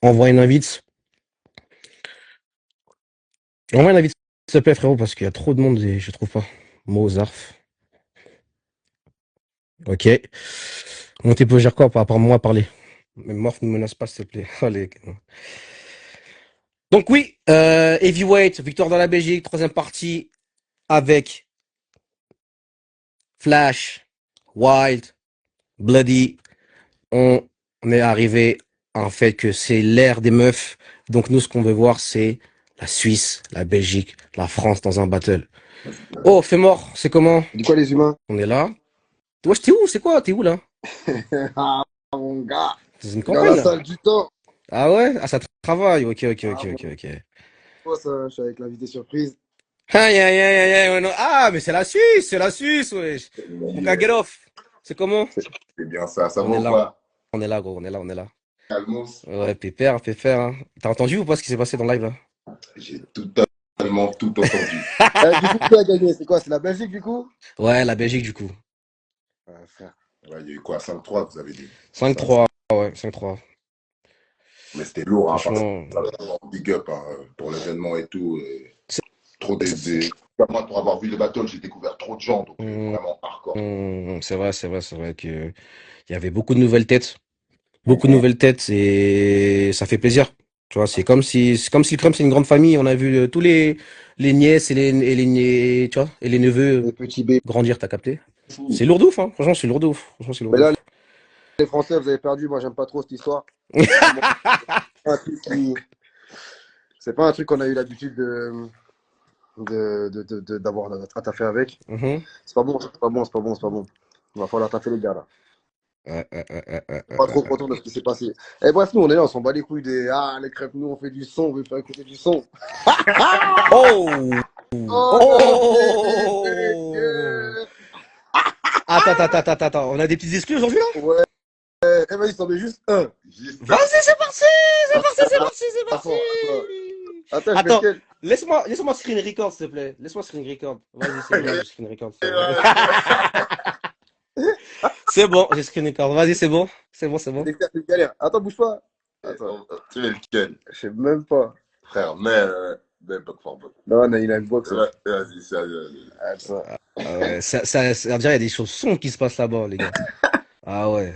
envoie une invite. Envoie une invite, s'il te plaît, frérot, parce qu'il y a trop de monde et je trouve pas. Mozart. Ok. Monté peut dire quoi par rapport à moi à parler? Mais Morph ne menace pas, s'il te plaît. Allez. Donc oui, Heavyweight, victoire dans la Belgique, troisième partie avec Flash, Wild, Bloody. On est arrivé en fait que c'est l'ère des meufs. Donc nous, ce qu'on veut voir, c'est la Suisse, la Belgique, la France dans un battle. Oh, fais mort, c'est comment? Dis quoi les humains? On est là. Wesh, t'es où? C'est quoi? T'es où là? Ah mon gars, C'est une dans la campagne là? salle du temps. Ah ouais? Ah, ça travaille. Ok. Moi, ça, je suis avec l'invité surprise. Aïe, ouais, non. Ah, mais c'est la Suisse, wesh. Mon gars, get off. C'est comment? C'est bien ça, ça On va est ou là. pas? On est là, gros, on est là. Calmos. Ouais, pépère, hein. T'as entendu ou pas ce qui s'est passé dans le live là? J'ai totalement tout entendu. Du coup, qui a gagné? C'est quoi? C'est la Belgique du coup? Ouais, la Belgique du coup. Ouais, frère. Ouais, il y a eu quoi? 5-3, vous avez dit? 5-3, ouais, 5-3. Mais c'était lourd, hein, Franchement. big up hein, pour l'événement et tout. C'est- Trop des... Moi, pour avoir vu les battles, j'ai découvert trop de gens, donc vraiment hardcore. C'est vrai que il y avait beaucoup de nouvelles têtes. Beaucoup de nouvelles têtes et ça fait plaisir. Tu vois, c'est comme si Crump c'est une grande famille. On a vu tous les nièces tu vois, et les neveux Les petits bébés. grandir, t'as capté? C'est lourd de ouf, hein. Franchement, c'est lourd de ouf. Mais là, les Français, vous avez perdu. Moi, j'aime pas trop cette histoire. C'est pas un truc qu'on a eu l'habitude d'avoir à taffer avec. C'est pas bon. Il va falloir taffer les gars là. Pas trop content de ce qui s'est passé. Et bref, nous on est là, on s'en bat les couilles des les crêpes, nous on fait du son, on veut faire écouter du son. Attends, on a des petites exclus aujourd'hui là? Ouais. Vas-y, t'en mets juste un. Vas-y, c'est parti. Attends, laisse-moi screen record s'il te plaît. Laisse-moi screen record. Vas-y, c'est bon, j'ai screen record. C'est bon, j'ai screen record. Vas-y, c'est bon. C'est bon. C'est galère. Attends, bouge pas. Attends, tu es lequel? Je sais même pas. Frère, mais pas fort. Non, il a une box. Vas-y, ça. Ouais, on dirait qu'il y a des choses sombres qui se passent là-bas, les gars. Ah ouais.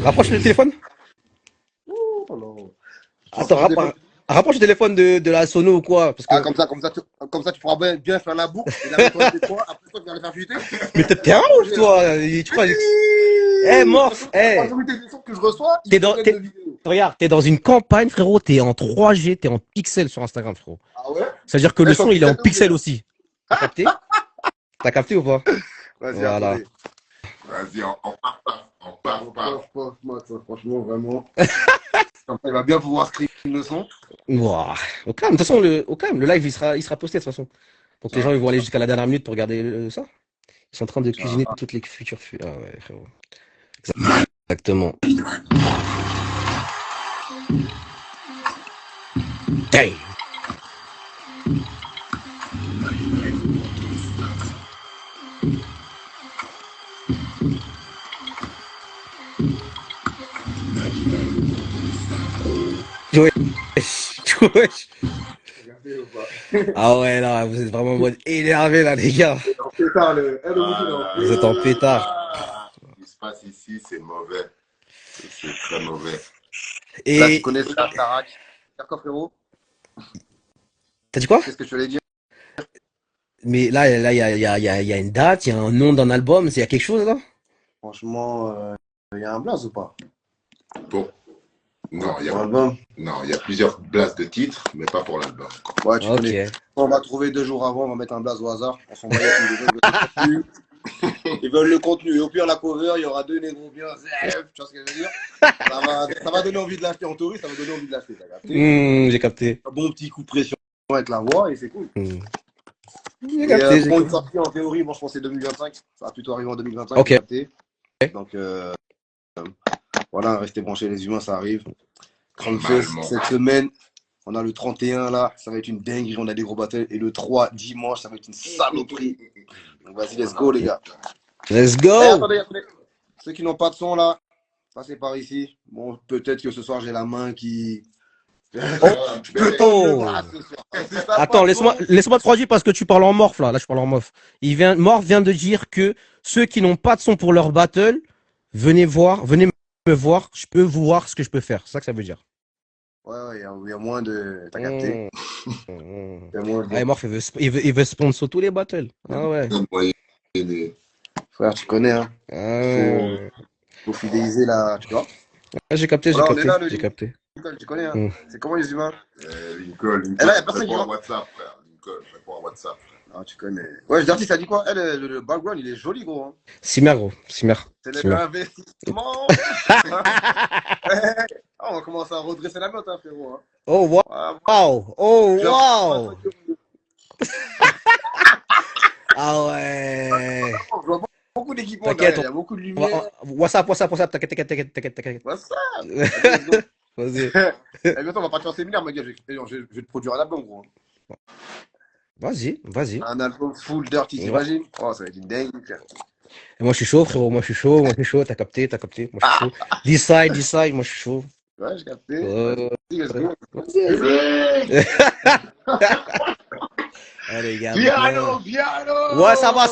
Rapproche le téléphone. Attends, rapproche le téléphone de la sono ou quoi? Parce que... comme ça, tu pourras bien faire la boucle. Et la toi, après toi, tu vas le faire fuiter. Mais t'es un ouf, toi. Tu crois... Morph, que je reçois, regarde, t'es dans une campagne, frérot. T'es en 3G, t'es en pixel sur Instagram, frérot. Ah ouais? C'est-à-dire que le son, il est en pixel aussi. T'as capté? T'as capté ou pas? Vas-y, voilà. Vas-y, on part. Franchement, vraiment. Il va bien pouvoir scream le son. Wow. Au calme, de toute façon, le live, il sera posté de toute façon. Donc les gens, ils vont aller jusqu'à la dernière minute pour regarder ça. Ils sont en train de cuisiner toutes les futures Ah ouais, frérot. Exactement. Hey. Wesh. Ah ouais, là, vous êtes vraiment en mode énervé, là, les gars. Vous êtes en pétard. Ce qui se passe ici, c'est mauvais. C'est très mauvais. Là, Et tu connais ça, Tarak. D'accord, frérot? t'as dit quoi? Qu'est-ce que tu allais dire? Mais là, il y a une date, il y a un nom d'un album, il y a quelque chose là? Franchement, il y a un blaze ou pas? Bon. Non, il y Pour a, l'album? non, il y a plusieurs blases de titres, mais pas pour l'album. Ouais, tu Ok. connais. On va trouver 2 jours avant, on va mettre un blaze au hasard. On s'en va les couilles, les gens veulent le contenu. Ils veulent le contenu. Et au pire, la cover, il y aura 2 négros bien. Tu vois ce que je veux dire? Ça va donner envie de l'acheter en théorie, ça va donner envie de l'acheter. T'as capté? J'ai capté. Un bon petit coup de pression avec la voix et c'est cool. J'ai Et capté, j'ai pour une capté. sortie en théorie, moi je pense que c'est 2025. Ça va plutôt arriver en 2025. Ok. T'as capté? Donc voilà, restez branchés les humains, ça arrive. Crumpfest, Normalement. cette semaine, on a le 31 là, ça va être une dinguerie, on a des gros battles. Et le 3 dimanche, ça va être une saloperie. Donc vas-y, let's go les gars. Let's Eh, go! attendez. Ceux qui n'ont pas de son là, passez par ici. Bon, peut-être que ce soir j'ai la main qui. Je peux tendre le bras ce soir. Si ça Attends, passe bon, laisse-moi te traduire parce que tu parles en morph là. Là, je parle en morph. Morph vient de dire que ceux qui n'ont pas de son pour leur battle, venez me voir. Je peux vous voir ce que je peux faire. C'est ça que ça veut dire. ouais, il y a moins de. T'as capté? Il y a moins de. Ah, et Morph, il veut sponsor tous les battles. Ah ouais. Frère, tu connais, hein. Faut fidéliser la. Tu vois? Ah, j'ai capté, Voilà, on est là, le j'ai capté. Lincoln, tu connais, hein. C'est comment les humains? Lincoln, Et là, y a personne qui réponds à va. WhatsApp, frère. Lincoln, réponds à WhatsApp. Ah, tu connais. Ouais, Dirty, ça dit quoi? Le background, il est joli, gros. Hein. Simer, gros. Simer. C'est Simer. l'investissement. On va commencer à redresser la note, hein, frérot. Hein. Oh, wow. Wow. Oh, wow. Ah ouais. Je vois beaucoup d'équipements T'inquiète, derrière, il y a beaucoup de lumière. WhatsApp, t'inquiète. Vas-y. Et bientôt, on va partir en séminaire, ma gars. Je vais te produire un album, gros. Vas-y. Un album full Dirty, t'imagines? Oh, ça va être une dingue, frère. Et moi, je suis chaud, frérot. Moi, je suis chaud. T'as capté. Moi, je suis chaud. Decide. Moi, je suis chaud. Ouais, j'ai capté. Let's go. Vas-y. Allez, gars. Piano. Ouais, ça va.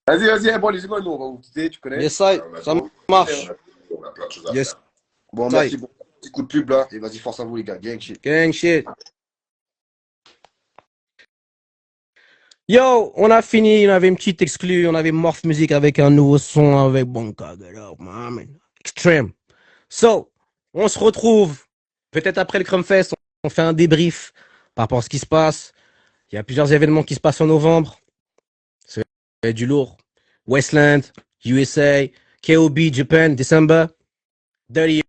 Vas-y, bon, les humains, nous, on va vous quitter, tu connais. Yes, ça marche. On a plein de choses à Yes. faire. Bon, merci. Bon, petit coup de pub, là. Et vas-y, force à vous, les gars. Gang shit. Yo, on a fini. On avait une petite exclue. On avait Morph Music avec un nouveau son avec Bonka. Extreme. So, on se retrouve peut-être après le Crumpfest. On fait un débrief par rapport à ce qui se passe. Il y a plusieurs événements qui se passent en novembre. Ça va être du lourd. Westland, USA, KOB, Japan, December. Dirty